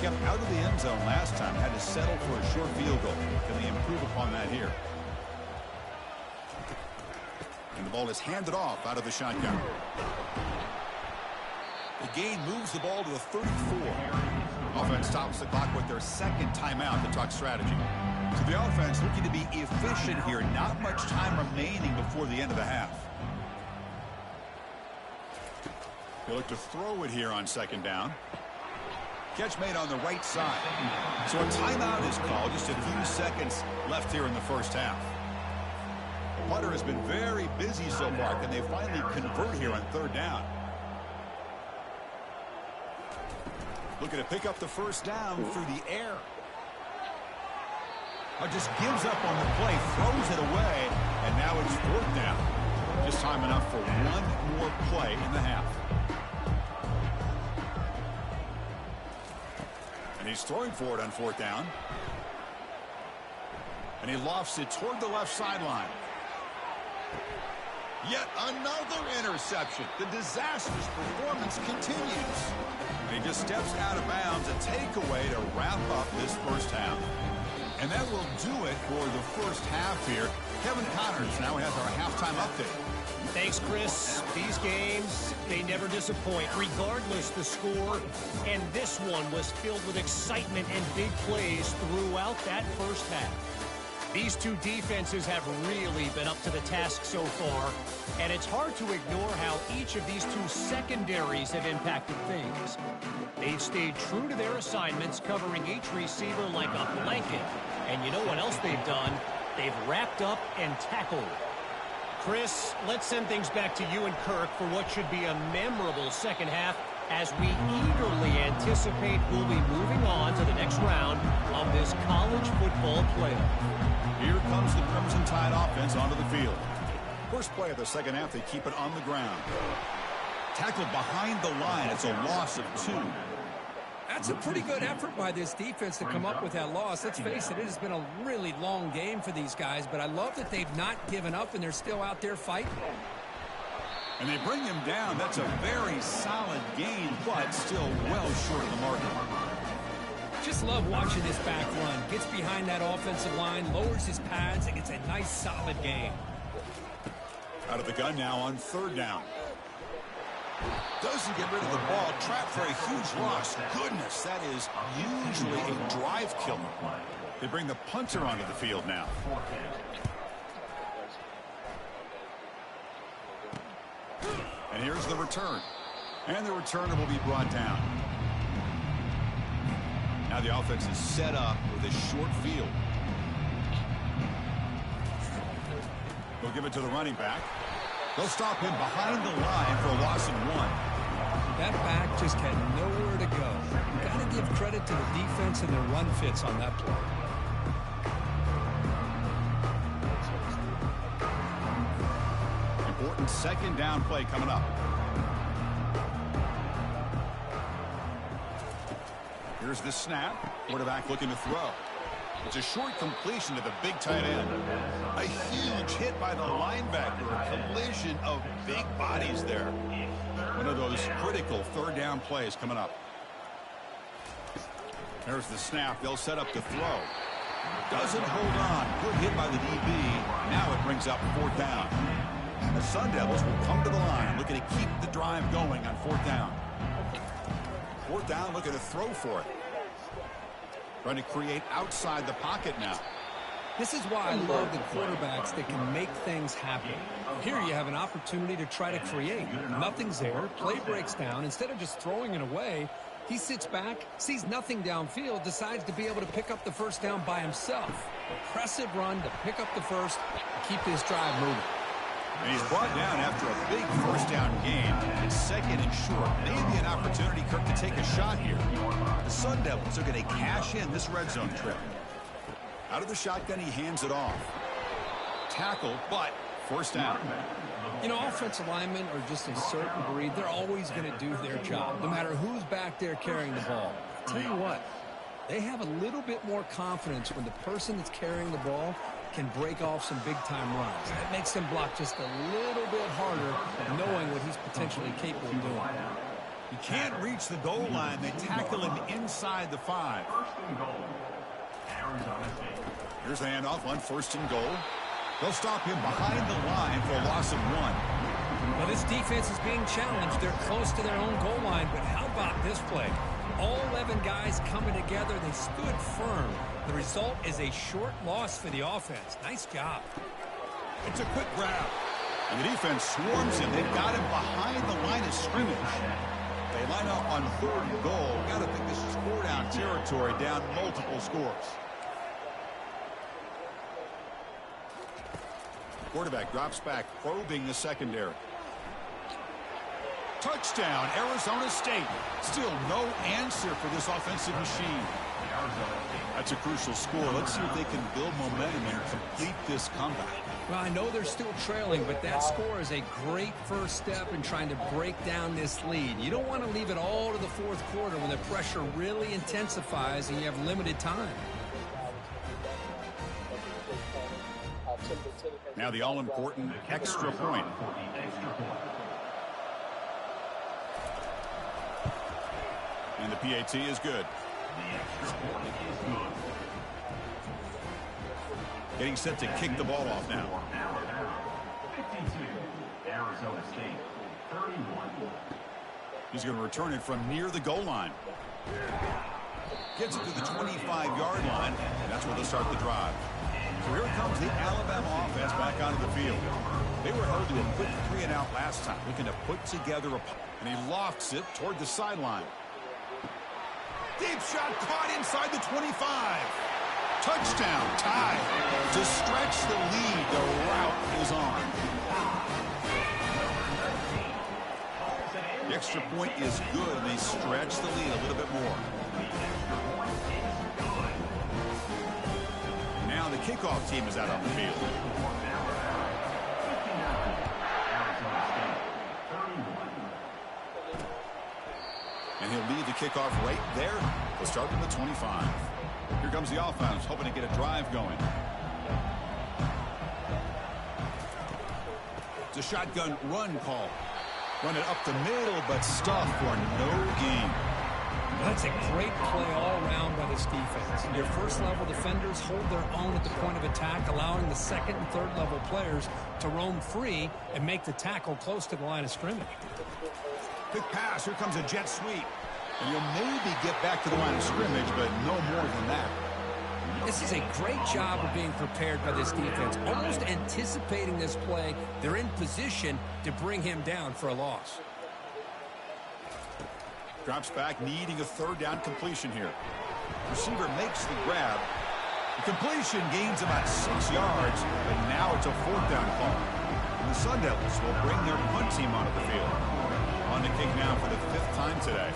Kept out of the end zone last time. Had to settle for a short field goal. Can they improve upon that here? And the ball is handed off out of the shotgun. The gain moves the ball to the 34. Offense stops the clock with their second timeout to talk strategy. So the offense looking to be efficient here. Not much time remaining before the end of the half. They look to throw it here on second down. Catch made on the right side. So a timeout is called. Just a few seconds left here in the first half. The punter has been very busy so far. Can they finally convert here on third down? Looking to pick up the first down through the air. Just gives up on the play, throws it away, and now it's fourth down. Just time enough for one more play in the half. And he's throwing for it on fourth down. And he lofts it toward the left sideline. Yet another interception. The disastrous performance continues. And he just steps out of bounds, a takeaway to wrap up this first half. And that will do it for the first half here. Kevin Connors now has our halftime update. Thanks, Chris. These games, they never disappoint, regardless the score. And this one was filled with excitement and big plays throughout that first half. These two defenses have really been up to the task so far, and it's hard to ignore how each of these two secondaries have impacted things. They've stayed true to their assignments, covering each receiver like a blanket. And you know what else they've done? They've wrapped up and tackled. Chris, let's send things back to you and Kirk for what should be a memorable second half as we eagerly anticipate we'll be moving on to the next round of this college football playoff. Here comes the Crimson Tide offense onto the field. First play of the second half, they keep it on the ground. Tackled behind the line. It's a loss of 2. That's a pretty good effort by this defense to come up with that loss. Let's face it, it has been a really long game for these guys, but I love that they've not given up and they're still out there fighting. And they bring him down. That's a very solid gain, but still well short of the mark. Just love watching this back run. Gets behind that offensive line, lowers his pads, and gets a nice solid gain. Out of the gun now on third down. Doesn't get rid of the ball. Trapped for a huge loss. Goodness, that is usually a drive killer. They bring the punter onto the field now. And here's the return. And the returner will be brought down. Now the offense is set up with a short field. They'll give it to the running back. They'll stop him behind the line for a loss of 1. That back just had nowhere to go. Got to give credit to the defense and their run fits on that play. Important second down play coming up. Here's the snap. Quarterback looking to throw. It's a short completion to the big tight end. A huge hit by the linebacker. A collision of big bodies there. One of those critical third down plays coming up. There's the snap. They'll set up the throw. Doesn't hold on. Good hit by the DB. Now it brings up fourth down. The Sun Devils will come to the line, looking to keep the drive going on fourth down. Fourth down, looking to throw for it. Trying to create outside the pocket now. This is why I love the quarterbacks that can make things happen. Here you have an opportunity to try to create. Nothing's there. Play breaks down. Instead of just throwing it away, he sits back, sees nothing downfield, decides to be able to pick up the first down by himself. Impressive run to pick up the first and keep this drive moving. And he's brought down after a big first down game. It's second and short. Maybe an opportunity, Kirk, to take a shot here. The Sun Devils are going to cash in this red zone trip. Out of the shotgun, he hands it off. Tackle, but first down. You know, offensive linemen are just a certain breed. They're always going to do their job, no matter who's back there carrying the ball. I'll tell you what, they have a little bit more confidence when the person that's carrying the ball can break off some big-time runs. That makes them block just a little bit harder, knowing what he's potentially capable of doing. He can't reach the goal line. They tackle him inside the 5. Here's the handoff on first and goal. They'll stop him behind the line for a loss of 1. Well, this defense is being challenged. They're close to their own goal line, but how about this play? All 11 guys coming together. They stood firm. The result is a short loss for the offense. Nice job. It's a quick grab. And the defense swarms him. They've got him behind the line of scrimmage. They line up on third and goal. Got to think this is 4-down territory, down multiple scores. Quarterback drops back, probing the secondary. Touchdown, Arizona State. Still no answer for this offensive machine. That's a crucial score. Let's see if they can build momentum and complete this comeback. Well, I know they're still trailing, but that score is a great first step in trying to break down this lead. You don't want to leave it all to the fourth quarter when the pressure really intensifies and you have limited time. Now the all-important extra point. And the PAT is good. Getting set to kick the ball off now. 52, Arizona State, 31. He's going to return it from near the goal line. Gets it to the 25-yard line, and that's where they'll start the drive. So here comes the Alabama offense back onto the field. They were held to a quick 3-and-out last time, looking to put together a... And he lofts it toward the sideline. Deep shot caught inside the 25. Touchdown, tie. To stretch the lead, the route is on. The extra point is good, and they stretch the lead a little bit more. Now the kickoff team is out on the field. And he'll lead the kickoff right there. They'll start from the 25. Here comes the offense, hoping to get a drive going. It's a shotgun run call. Run it up the middle, but stuffed for no gain. That's a great play all around by this defense. Your first-level defenders hold their own at the point of attack, allowing the second and third-level players to roam free and make the tackle close to the line of scrimmage. Quick pass. Here comes a jet sweep. And you'll maybe get back to the line of scrimmage, but no more than that. This is a great job of being prepared by this defense. Almost anticipating this play, they're in position to bring him down for a loss. Drops back, needing a third down completion here. Receiver makes the grab. The completion gains about 6 yards, but now it's a fourth down call. And the Sun Devils will bring their punt team onto the field. On the kick now for the 5th time today.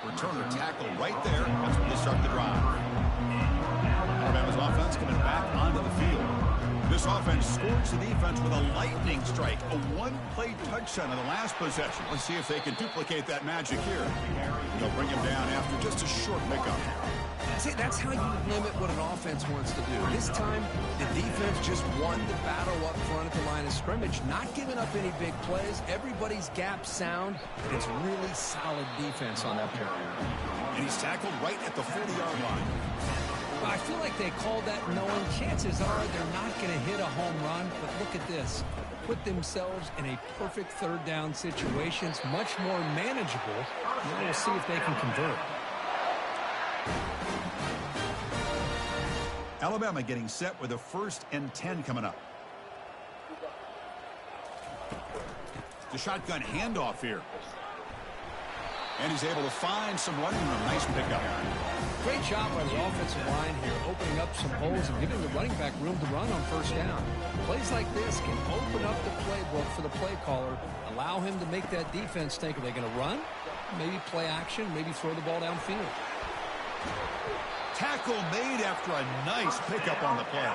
Return to tackle right there. That's when they start the drive. Alabama's offense coming back onto the field. This offense scores the defense with a lightning strike, a one-play touchdown in the last possession. Let's see if they can duplicate that magic here. They'll bring him down after just a short pickup. See, that's how you limit what an offense wants to do. This time, the defense just won the battle up front at the line of scrimmage, not giving up any big plays. Everybody's gap sound, and it's really solid defense on that play. And he's tackled right at the 40-yard line. I feel like they called that knowing chances are they're not going to hit a home run, but look at this. Put themselves in a perfect third down situation. It's much more manageable. And we'll see if they can convert. Alabama getting set with a 1st and 10 coming up. The shotgun handoff here. And he's able to find some running room. Nice pickup. Great job by the offensive line here, opening up some holes and giving the running back room to run on 1st down. Plays like this can open up the playbook for the play caller, allow him to make that defense think, are they going to run? Maybe play action, maybe throw the ball downfield. Tackle made after a nice pickup on the play.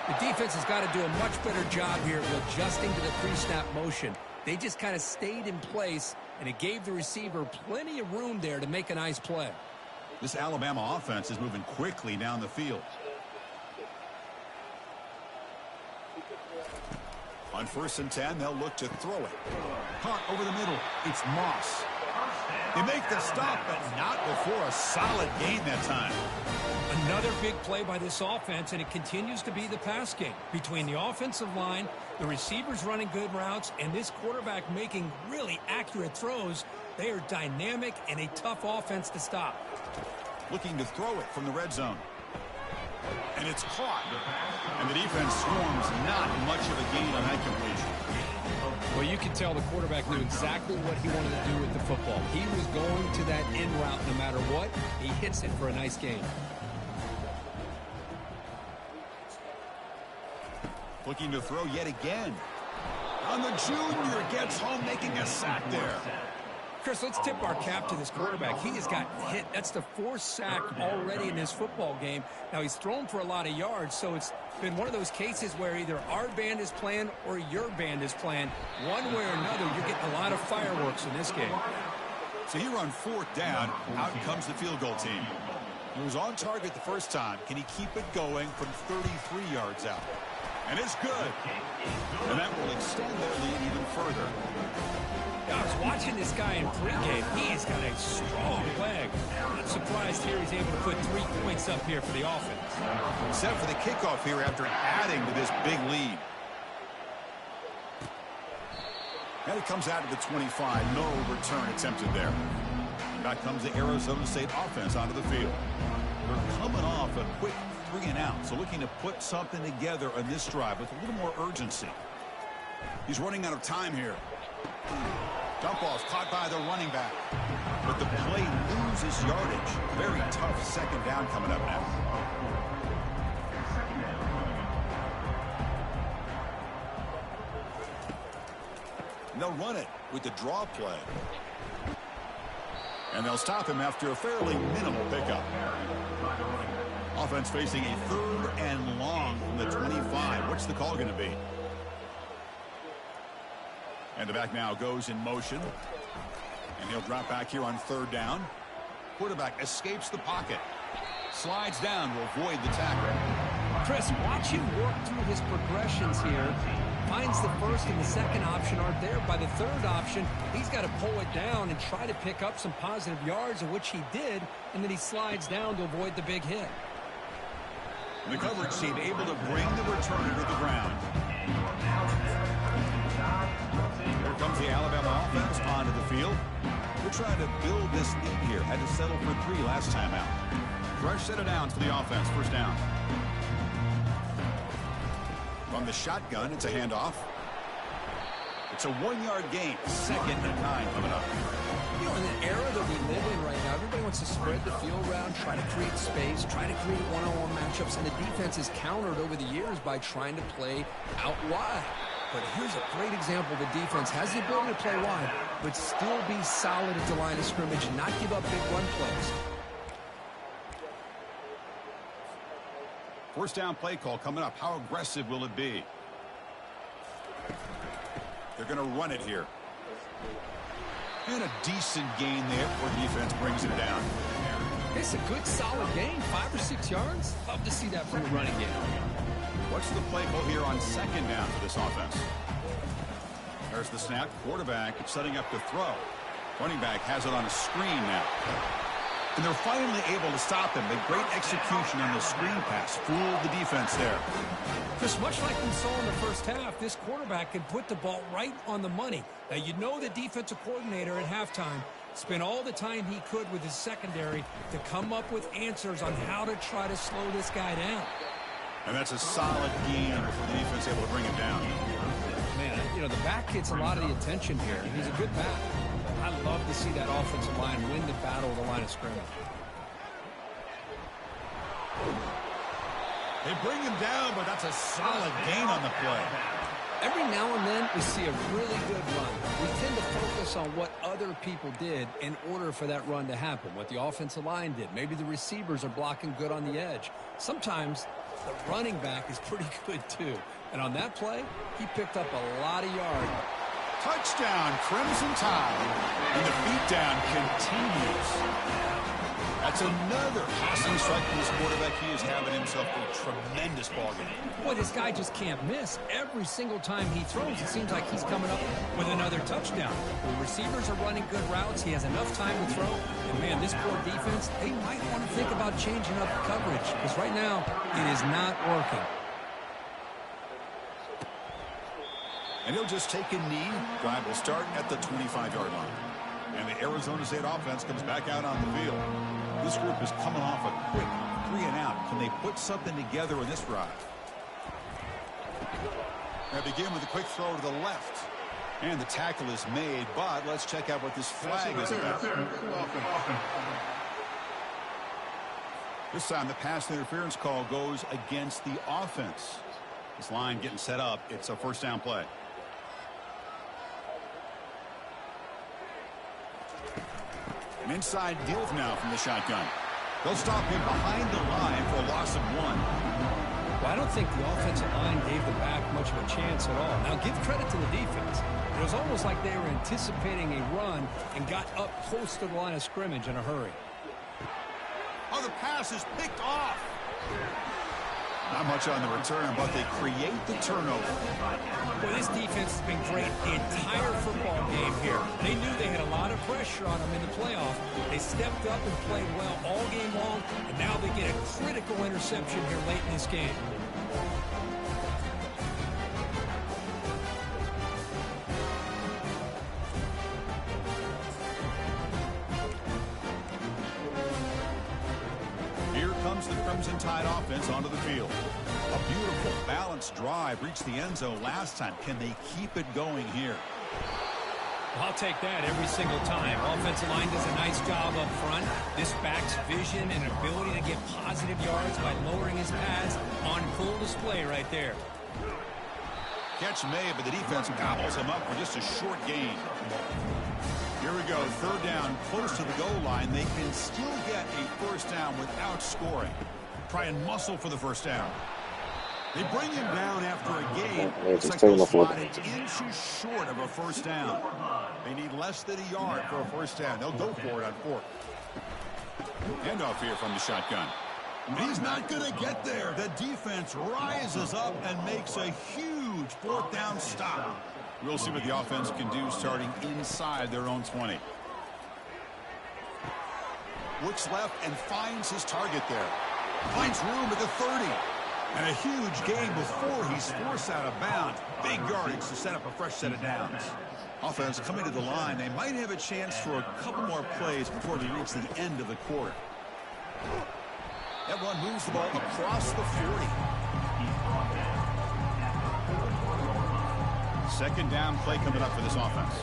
The defense has got to do a much better job here of adjusting to the pre-snap motion. They just kind of stayed in place, and it gave the receiver plenty of room there to make a nice play. This Alabama offense is moving quickly down the field. On 1st and 10, they'll look to throw it. Caught over the middle. It's Moss. They make the stop, but not before a solid gain that time. Another big play by this offense, and it continues to be the pass game. Between the offensive line, the receivers running good routes, and this quarterback making really accurate throws, they are dynamic and a tough offense to stop. Looking to throw it from the red zone. And it's caught. And the defense swarms, not much of a gain on that completion. Well, you can tell the quarterback knew exactly what he wanted to do with the football. He was going to that in route no matter what. He hits it for a nice gain. Looking to throw yet again. On the junior, gets home, making a sack there. Chris, let's tip our cap to this quarterback. He has got hit. That's the 4th sack already in this football game. Now, he's thrown for a lot of yards, so it's been one of those cases where either our band is playing or your band is playing. One way or another, you're getting a lot of fireworks in this game. So here on 4th down, out comes the field goal team. He was on target the first time. Can he keep it going from 33 yards out? And it's good. And that will extend their lead even further. I was watching this guy in pregame. He's got a strong leg. Not surprised here he's able to put 3 points up here for the offense. Set for the kickoff here after adding to this big lead. And it comes out to the 25. No return attempted there. Back comes the Arizona State offense onto the field. They're coming off a quick 3 and out, so looking to put something together on this drive with a little more urgency. He's running out of time here. Dump ball's caught by the running back. But the play loses yardage. Very tough 2nd down coming up now. And they'll run it with the draw play. And they'll stop him after a fairly minimal pickup. Offense facing a 3rd and long from the 25. What's the call going to be? And the back now goes in motion. And he'll drop back here on 3rd down. Quarterback escapes the pocket. Slides down to avoid the tackle. Chris, watch him work through his progressions here. Finds the 1st and the 2nd option aren't there. By the 3rd option, he's got to pull it down and try to pick up some positive yards, of which he did, and then he slides down to avoid the big hit. The coverage team able to bring the returner to the ground. Here comes the Alabama offense onto the field. They're trying to build this lead here. Had to settle for 3 last time out. Fresh set of downs for the offense. 1st down. From the shotgun, it's a handoff. It's a 1-yard gain. 2nd and 9 coming up. You know, in the era that we live in right now, everybody wants to spread the field around, try to create space, try to create one-on-one matchups, and the defense is countered over the years by trying to play out wide. But here's a great example. The defense has the ability to play wide, but still be solid at the line of scrimmage and not give up big run plays. First down play call coming up. How aggressive will it be? They're going to run it here. And a decent gain there before the defense brings it down. It's a good, solid gain. 5 or 6 yards. Love to see that from the running game. What's the play call here on second down for this offense? There's the snap. Quarterback setting up to throw. Running back has it on a screen now. And they're finally able to stop him. A great execution on the screen pass. Fooled the defense there. Just much like we saw in the first half, this quarterback can put the ball right on the money. Now, you know the defensive coordinator at halftime spent all the time he could with his secondary to come up with answers on how to try to slow this guy down. And that's a solid game before the defense able to bring it down. Man, you know, the back gets a lot of the attention here. He's a good back. I love to see that offensive line win the battle of the line of scrimmage. They bring him down, but that's a solid gain on the play. Every now and then we see a really good run. We tend to focus on what other people did in order for that run to happen, what the offensive line did. Maybe the receivers are blocking good on the edge. Sometimes the running back is pretty good too. And on that play, he picked up a lot of yards. Touchdown, Crimson Tide. And the beatdown continues. That's another passing strike from this quarterback. He is having himself a tremendous ball game. Boy, this guy just can't miss. Every single time he throws, it seems like he's coming up with another touchdown. The receivers are running good routes. He has enough time to throw. And, man, this poor defense, they might want to think about changing up the coverage because right now it is not working. And he'll just take a knee. Drive will start at the 25-yard line. And the Arizona State offense comes back out on the field. This group is coming off a quick 3-and-out. Can they put something together in this drive? They begin with a quick throw to the left. And the tackle is made, but let's check out what this flag is about. This time the pass interference call goes against the offense. This line getting set up. It's a first down play. An inside deal now from the shotgun. They'll stop him behind the line for a loss of 1. Well, I don't think the offensive line gave the back much of a chance at all. Now, give credit to the defense. It was almost like they were anticipating a run and got up close to the line of scrimmage in a hurry. Oh, the pass is picked off. Not much on the return, but they create the turnover. Well, this defense has been great the entire football game here. They knew they had a lot of pressure on them in the playoff. They stepped up and played well all game long, and now they get a critical interception here late in this game. Here comes the Crimson Tide offense onto the field. A beautiful, balanced drive reached the end zone last time. Can they keep it going here? I'll take that every single time. Offensive line does a nice job up front. This back's vision and ability to get positive yards by lowering his pads on full display right there. Catch made, but the defense gobbles him up for just a short gain. Here we go, third down, close to the goal line. They can still get a first down without scoring. Try and muscle for the first down. They bring him down after a gain. Looks like they'll slide it inches short of a first down. They need less than a yard for a first down. They'll go for it on 4th. Handoff here from the shotgun. And he's not going to get there. The defense rises up and makes a huge 4th down stop. We'll see what the offense can do starting inside their own 20. Looks left and finds his target there. Finds room at the 30. And a huge gain before he's forced out of bounds. Big yardage to set up a fresh set of downs. Offense coming to the line. They might have a chance for a couple more plays before they reach the end of the quarter. That one moves the ball across the 40. Second down play coming up for this offense.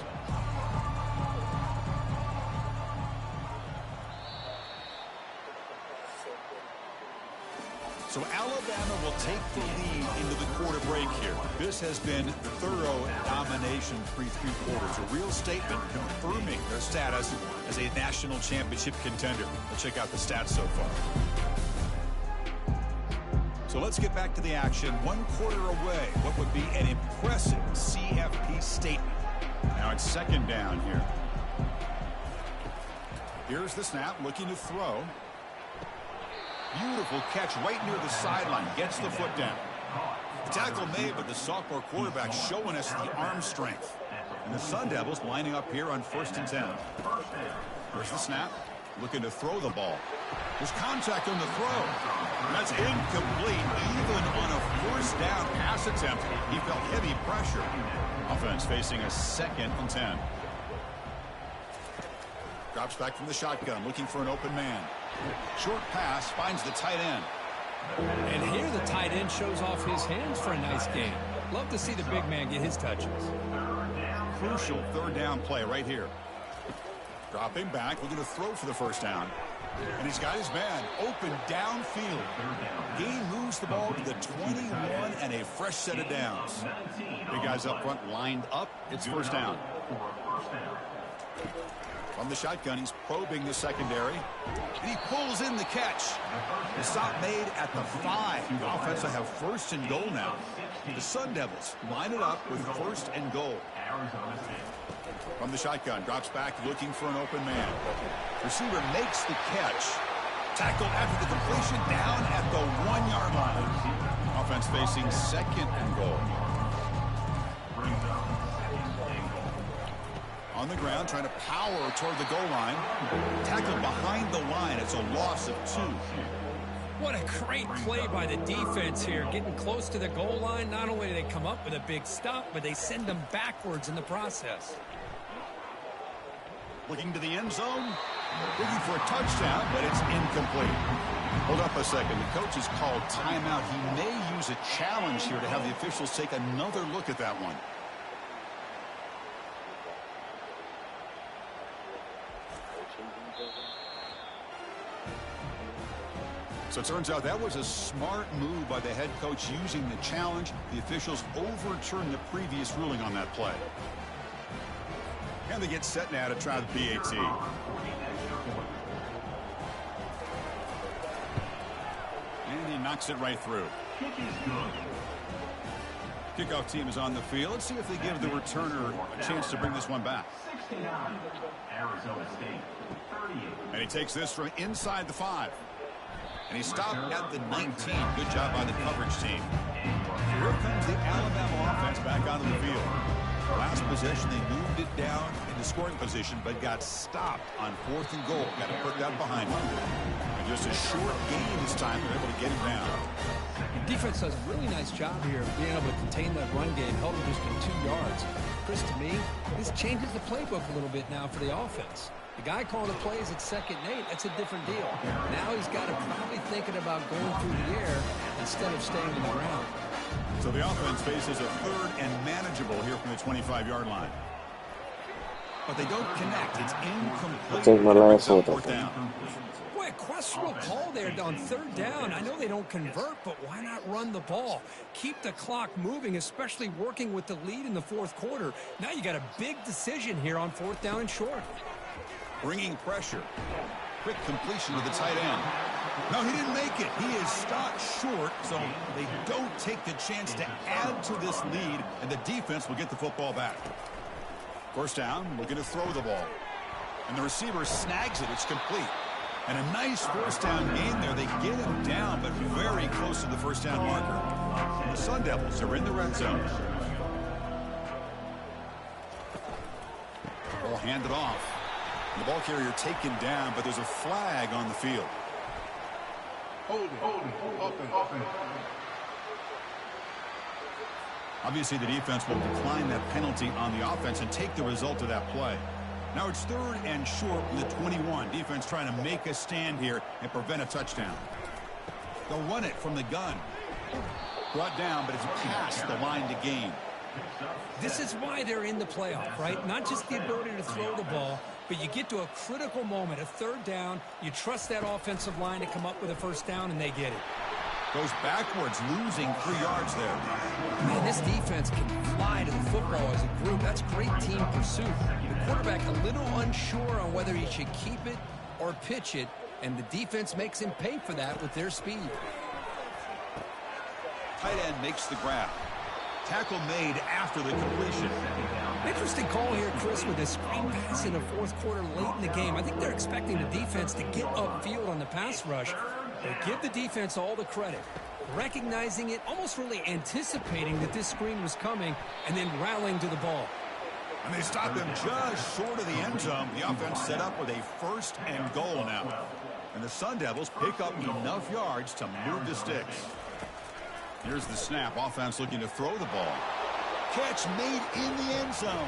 So Alabama will take the lead into the quarter break here. This has been thorough domination through 3 quarters. A real statement confirming their status as a national championship contender. Let's check out the stats so far. So let's get back to the action. 1 quarter away. What would be an impressive CFP statement. Now it's 2nd down here. Here's the snap, looking to throw. Beautiful catch right near the sideline. Gets the foot down. The tackle made, but the sophomore quarterback showing us the arm strength. And the Sun Devils lining up here on 1st and 10. Here's the snap, looking to throw the ball. There's contact on the throw. That's incomplete. Even on a 1st down pass attempt, he felt heavy pressure. Offense facing a 2nd and 10. Drops back from the shotgun, looking for an open man. Short pass, finds the tight end. And here the tight end shows off his hands for a nice game. Love to see the big man get his touches. Crucial 3rd down play right here. Dropping back, looking to throw for the 1st down. And he's got his man open downfield. Gain moves the ball to the 21 and a fresh set of downs. Big guys up front lined up. It's 1st down. From the shotgun, he's probing the secondary. And he pulls in the catch. The stop made at the 5. The offense will have 1st and goal now. The Sun Devils line it up with 1st and goal. From the shotgun, drops back looking for an open man. Receiver makes the catch. Tackled after the completion down at the 1-yard line. Offense facing 2nd and goal. On the ground, trying to power toward the goal line. Tackled behind the line. It's a loss of 2. What a great play by the defense here. Getting close to the goal line, not only do they come up with a big stop, but they send them backwards in the process. Looking to the end zone. Looking for a touchdown, but it's incomplete. Hold up a second. The coach has called timeout. He may use a challenge here to have the officials take another look at that one. So it turns out that was a smart move by the head coach using the challenge. The officials overturned the previous ruling on that play. And they get set now to try the PAT. And he knocks it right through. Kickoff team is on the field. Let's see if they give the returner a chance to bring this one back. Arizona State, 38. And he takes this from inside the 5. And he stopped at the 19. Good job by the coverage team. Here comes the Alabama offense back onto the field. Last possession, they moved it down into scoring position, but got stopped on 4th and goal. Got to put that behind them. And just a short gain this time. They're able to get him down. Defense does a really nice job here of being able to contain that run game, held him just to 2 yards. Chris, to me, this changes the playbook a little bit now for the offense. The guy calling the plays at 2nd and 8, that's a different deal. Now he's got to probably thinking about going through the air instead of staying on the ground. So the offense faces a 3rd and manageable here from the 25-yard line. But they don't connect. It's incomplete. Take my last one. 4th down. Boy, a questionable call there on 3rd down. I know they don't convert, but why not run the ball? Keep the clock moving, especially working with the lead in the 4th quarter. Now you got a big decision here on 4th down and short. Bringing pressure. Quick completion to the tight end. No, he didn't make it. He is stopped short, so they don't take the chance to add to this lead, and the defense will get the football back. 1st down, looking to throw the ball. And the receiver snags it. It's complete. And a nice 1st down gain there. They get him down, but very close to the 1st down marker. And the Sun Devils are in the red zone. Ball handed off. The ball carrier taken down, but there's a flag on the field. Open. Obviously, the defense will decline that penalty on the offense and take the result of that play. Now it's 3rd and short from the 21. Defense trying to make a stand here and prevent a touchdown. They'll run it from the gun. Brought down, but it's past the line to gain. This is why they're in the playoff, right? Not just the ability to throw the ball, but you get to a critical moment, a 3rd down. You trust that offensive line to come up with a 1st down, and they get it. Goes backwards, losing 3 yards there. Man, this defense can fly to the football as a group. That's great team pursuit. The quarterback a little unsure on whether he should keep it or pitch it, and the defense makes him pay for that with their speed. Tight end makes the grab. Tackle made after the completion. Interesting call here, Chris, with a screen pass in the fourth quarter late in the game. I think they're expecting the defense to get upfield on the pass rush. They give the defense all the credit, recognizing it, almost really anticipating that this screen was coming, and then rallying to the ball. And they stop him just short of the end zone. The offense set up with a 1st and goal now. And the Sun Devils pick up enough yards to move the sticks. Here's the snap. Offense looking to throw the ball. Catch made in the end zone.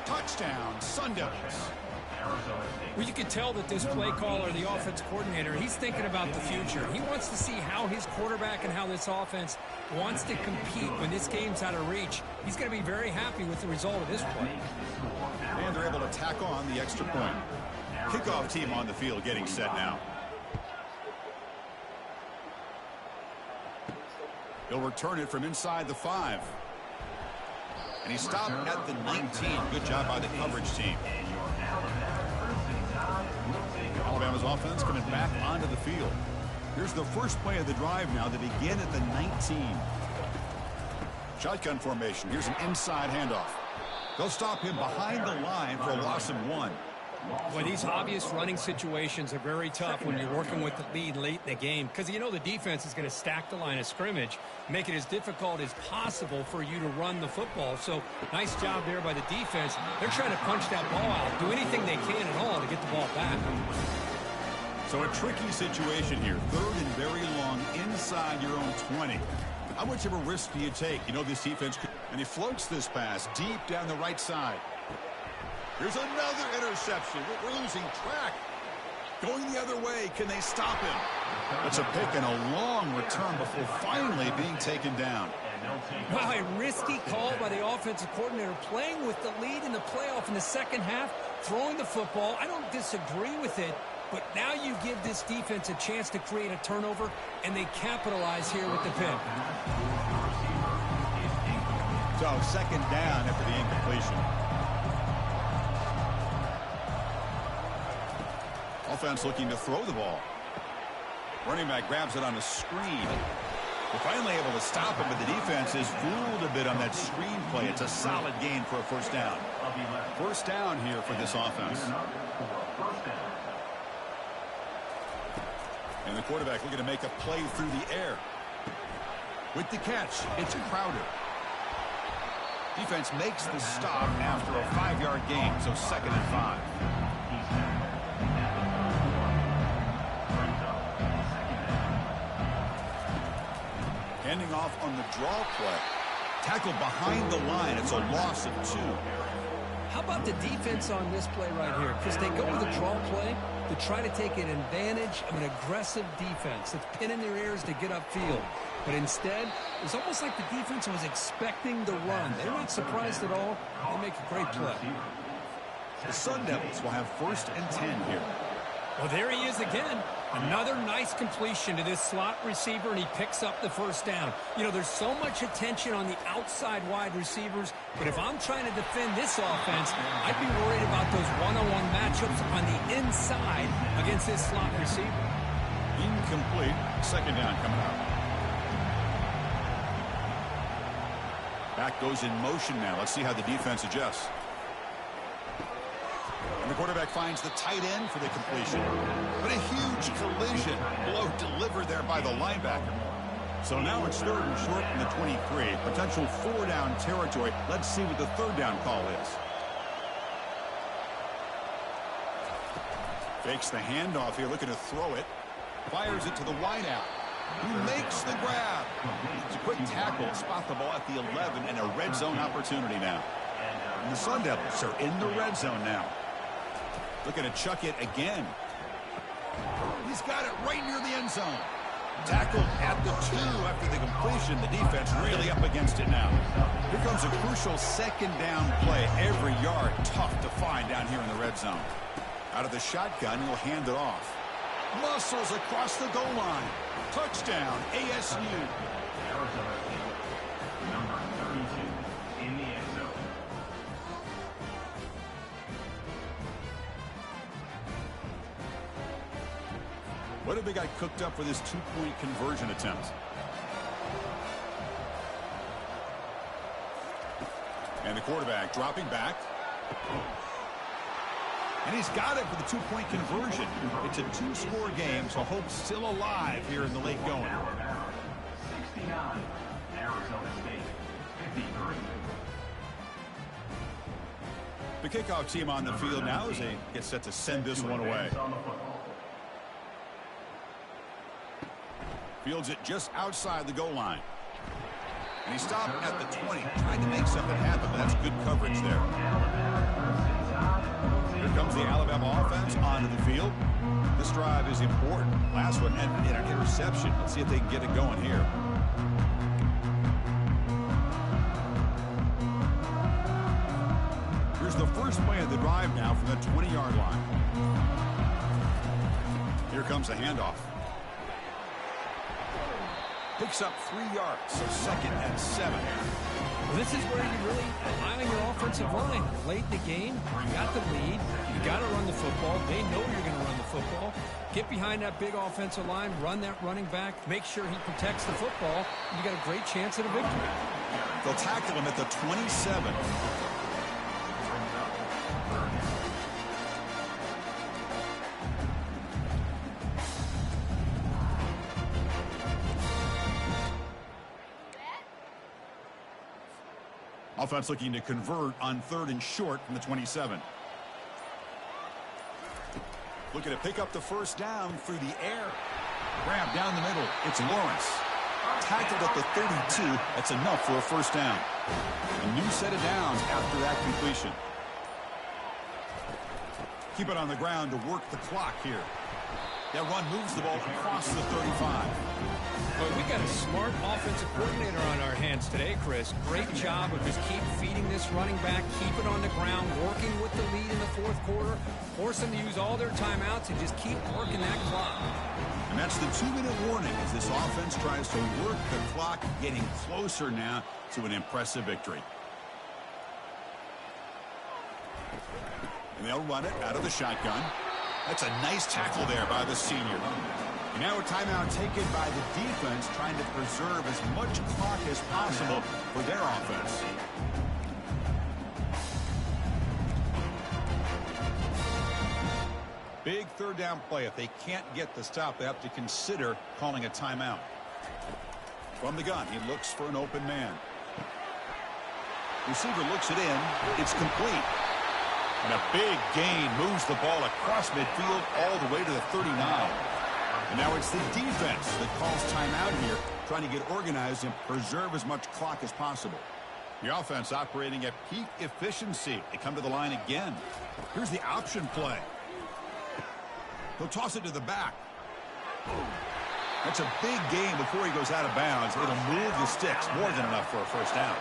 Touchdown, Sun Devils. Well, you can tell that this play caller, the offense coordinator, he's thinking about the future. He wants to see how his quarterback and how this offense wants to compete when this game's out of reach. He's going to be very happy with the result of this play. And they're able to tack on the extra point. Kickoff team on the field getting set now. He'll return it from inside the 5. And he stopped at the 19. Good job by the coverage team. Alabama's offense coming back onto the field. Here's the first play of the drive now. They begin at the 19. Shotgun formation. Here's an inside handoff. They'll stop him behind the line for a loss of 1. Well, these obvious running situations are very tough when you're working with the lead late in the game, because you know the defense is going to stack the line of scrimmage, make it as difficult as possible for you to run the football. So nice job there by the defense. They're trying to punch that ball out, do anything they can at all to get the ball back. So a tricky situation here. 3rd and very long inside your own 20. How much of a risk do you take? You know this defense could, and he floats this pass deep down the right side. Here's another interception. We're losing track. Going the other way. Can they stop him? It's a pick and a long return before finally being taken down. Wow, a risky call by the offensive coordinator, playing with the lead in the playoff in the second half, throwing the football. I don't disagree with it, but now you give this defense a chance to create a turnover, and they capitalize here with the pick. So 2nd down after the incompletion. Offense looking to throw the ball. Running back grabs it on a screen. They're finally able to stop him, but the defense is fooled a bit on that screen play. It's a solid gain for a 1st down. 1st down here for this offense. And the quarterback looking to make a play through the air. With the catch, it's Crowder. Defense makes the stop after a 5-yard gain, so 2nd and 5. Handing off on the draw play. Tackled behind the line. It's a loss of 2. How about the defense on this play right here? Because they go with a draw play to try to take an advantage of an aggressive defense that's pinning their ears to get upfield. But instead, it's almost like the defense was expecting the run. They're not surprised at all. They make a great play. The Sun Devils will have 1st and 10 here. Well, there he is again. Another nice completion to this slot receiver, and he picks up the 1st down. You know, there's so much attention on the outside wide receivers, but if I'm trying to defend this offense, I'd be worried about those one-on-one matchups on the inside against this slot receiver. Incomplete. 2nd down coming up. Back goes in motion now. Let's see how the defense adjusts. And the quarterback finds the tight end for the completion. But a huge collision. Blow delivered there by the linebacker. So now it's 3rd and short from the 23. Potential 4-down territory. Let's see what the 3rd down call is. Fakes the handoff here, looking to throw it. Fires it to the wideout, who makes the grab. It's a quick tackle, spot the ball at the 11, and a red zone opportunity now. And the Sun Devils are in the red zone now. Looking to chuck it again. He's got it right near the end zone. Tackled at the 2 after the completion. The defense really up against it now. Here comes a crucial 2nd down play. Every yard tough to find down here in the red zone. Out of the shotgun, he'll hand it off. Muscles across the goal line. Touchdown, ASU. Arizona State, number 32 in the end zone. What have they got cooked up for this 2-point conversion attempt? And the quarterback dropping back. And he's got it for the two-point conversion. It's a two-score game, so hope's still alive here in the late going. 69, Arizona State, 53. The kickoff team on the field now as they get set to send this one away. Fields it just outside the goal line. And he stopped at the 20, trying to make something happen. That's good coverage there. Here comes the Alabama offense onto the field. This drive is important. Last one ended in an interception. Let's see if they can get it going here. Here's the first play of the drive now from the 20-yard line. Here comes the handoff. Picks up 3 yards, so 2nd and 7. Well, this is where you really rely on your offensive line. Late in the game, you got the lead. You got to run the football. They know you're going to run the football. Get behind that big offensive line, run that running back, make sure he protects the football. You got a great chance at a victory. They'll tackle him at the 27. Offense looking to convert on 3rd and short from the 27. Looking to pick up the first down through the air. Grab down the middle. It's Lawrence. Tackled at the 32. That's enough for a first down. A new set of downs after that completion. Keep it on the ground to work the clock here. That run moves the ball across the 35. Well, we got a smart offensive coordinator on our hands today, Chris. Great job of just keep feeding this running back, keep it on the ground, working with the lead in the 4th quarter, force them to use all their timeouts and just keep working that clock. And that's the 2-minute warning as this offense tries to work the clock, getting closer now to an impressive victory. And they'll run it out of the shotgun. That's a nice tackle there by the senior. And now a timeout taken by the defense, trying to preserve as much clock as possible for their offense. Big 3rd down play. If they can't get the stop, they have to consider calling a timeout. From the gun, he looks for an open man. Receiver looks it in. It's complete. And a big gain moves the ball across midfield all the way to the 39. And now it's the defense that calls timeout here, trying to get organized and preserve as much clock as possible. The offense operating at peak efficiency. They come to the line again. Here's the option play. He'll toss it to the back. That's a big gain before he goes out of bounds. It'll move the sticks, more than enough for a first down.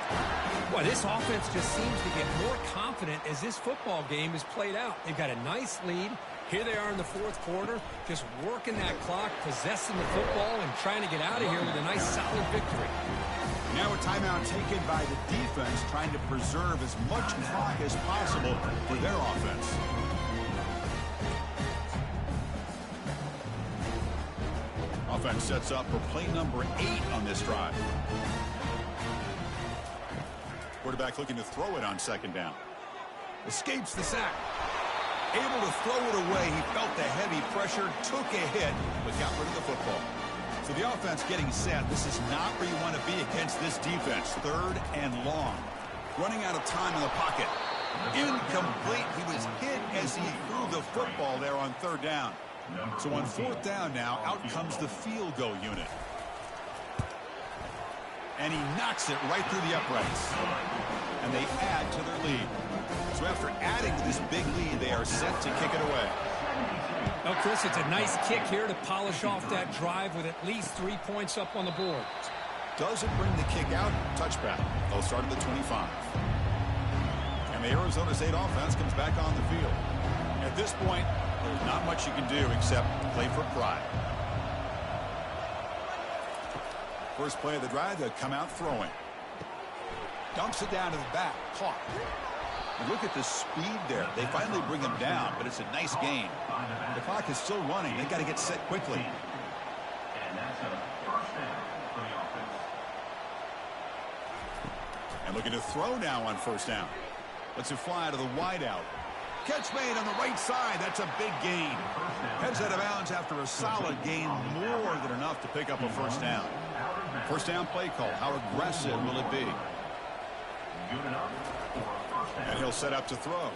Well, this offense just seems to get more confident as this football game is played out. They've got a nice lead. Here they are in the 4th quarter, just working that clock, possessing the football, and trying to get out of here with a nice, solid victory. Now a timeout taken by the defense, trying to preserve as much clock as possible for their offense. Offense sets up for play number 8 on this drive. Quarterback looking to throw it on 2nd down. Escapes the sack. Able to throw it away. He felt the heavy pressure, took a hit, but got rid of the football. So the offense getting set. This is not where you want to be against this defense. 3rd and long. Running out of time in the pocket. Incomplete. He was hit as he threw the football there on 3rd down. So on 4th down now, out comes the field goal unit. And he knocks it right through the uprights. And they add to their lead. So after adding to this big lead, they are set to kick it away. Well, Chris, it's a nice kick here to polish off that drive with at least 3 points up on the board. Doesn't bring the kick out. Touchback. They'll start at the 25. And the Arizona State offense comes back on the field. At this point, there's not much you can do except play for pride. First play of the drive, they'll come out throwing. Dumps it down to the back. Caught. And look at the speed there. They finally bring him down, but it's a nice gain. The clock is still running. They got to get set quickly. And that's a first down for the offense. And And looking to throw now on first down. Lets it fly to the wideout. Catch made on the right side. That's a big gain. Heads out of bounds after a solid gain, more than enough to pick up a first down. First down play call. How aggressive will it be? And he'll set up to throw.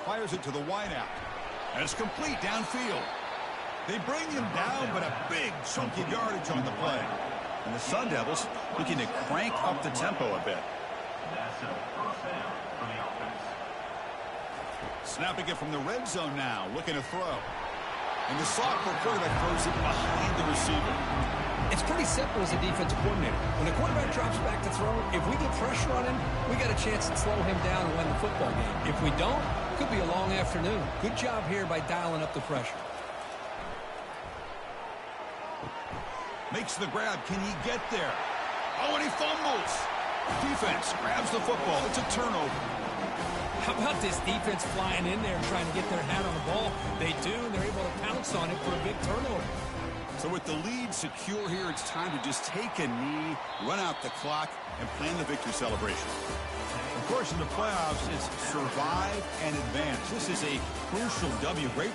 Fires it to the wideout. And it's complete downfield. They bring him down, but a big chunky yardage on the play. And the Sun Devils looking to crank up the tempo a bit. That's a first down for the offense. Snapping it from the red zone now, looking to throw. And the sophomore quarterback throws it behind the receiver. It's pretty simple as a defensive coordinator. When the quarterback drops back to throw, if we get pressure on him, we got a chance to slow him down and win the football game. If we don't, it could be a long afternoon. Good job here by dialing up the pressure. Makes the grab. Can he get there? Oh, and he fumbles. Defense grabs the football. It's a turnover. How about this defense flying in there trying to get their hat on the ball? They do, and they're able to pounce on it for a big turnover. So with the lead secure here, it's time to just take a knee, run out the clock, and plan the victory celebration. Of course, in the playoffs, it's survive and advance. This is a crucial W. Great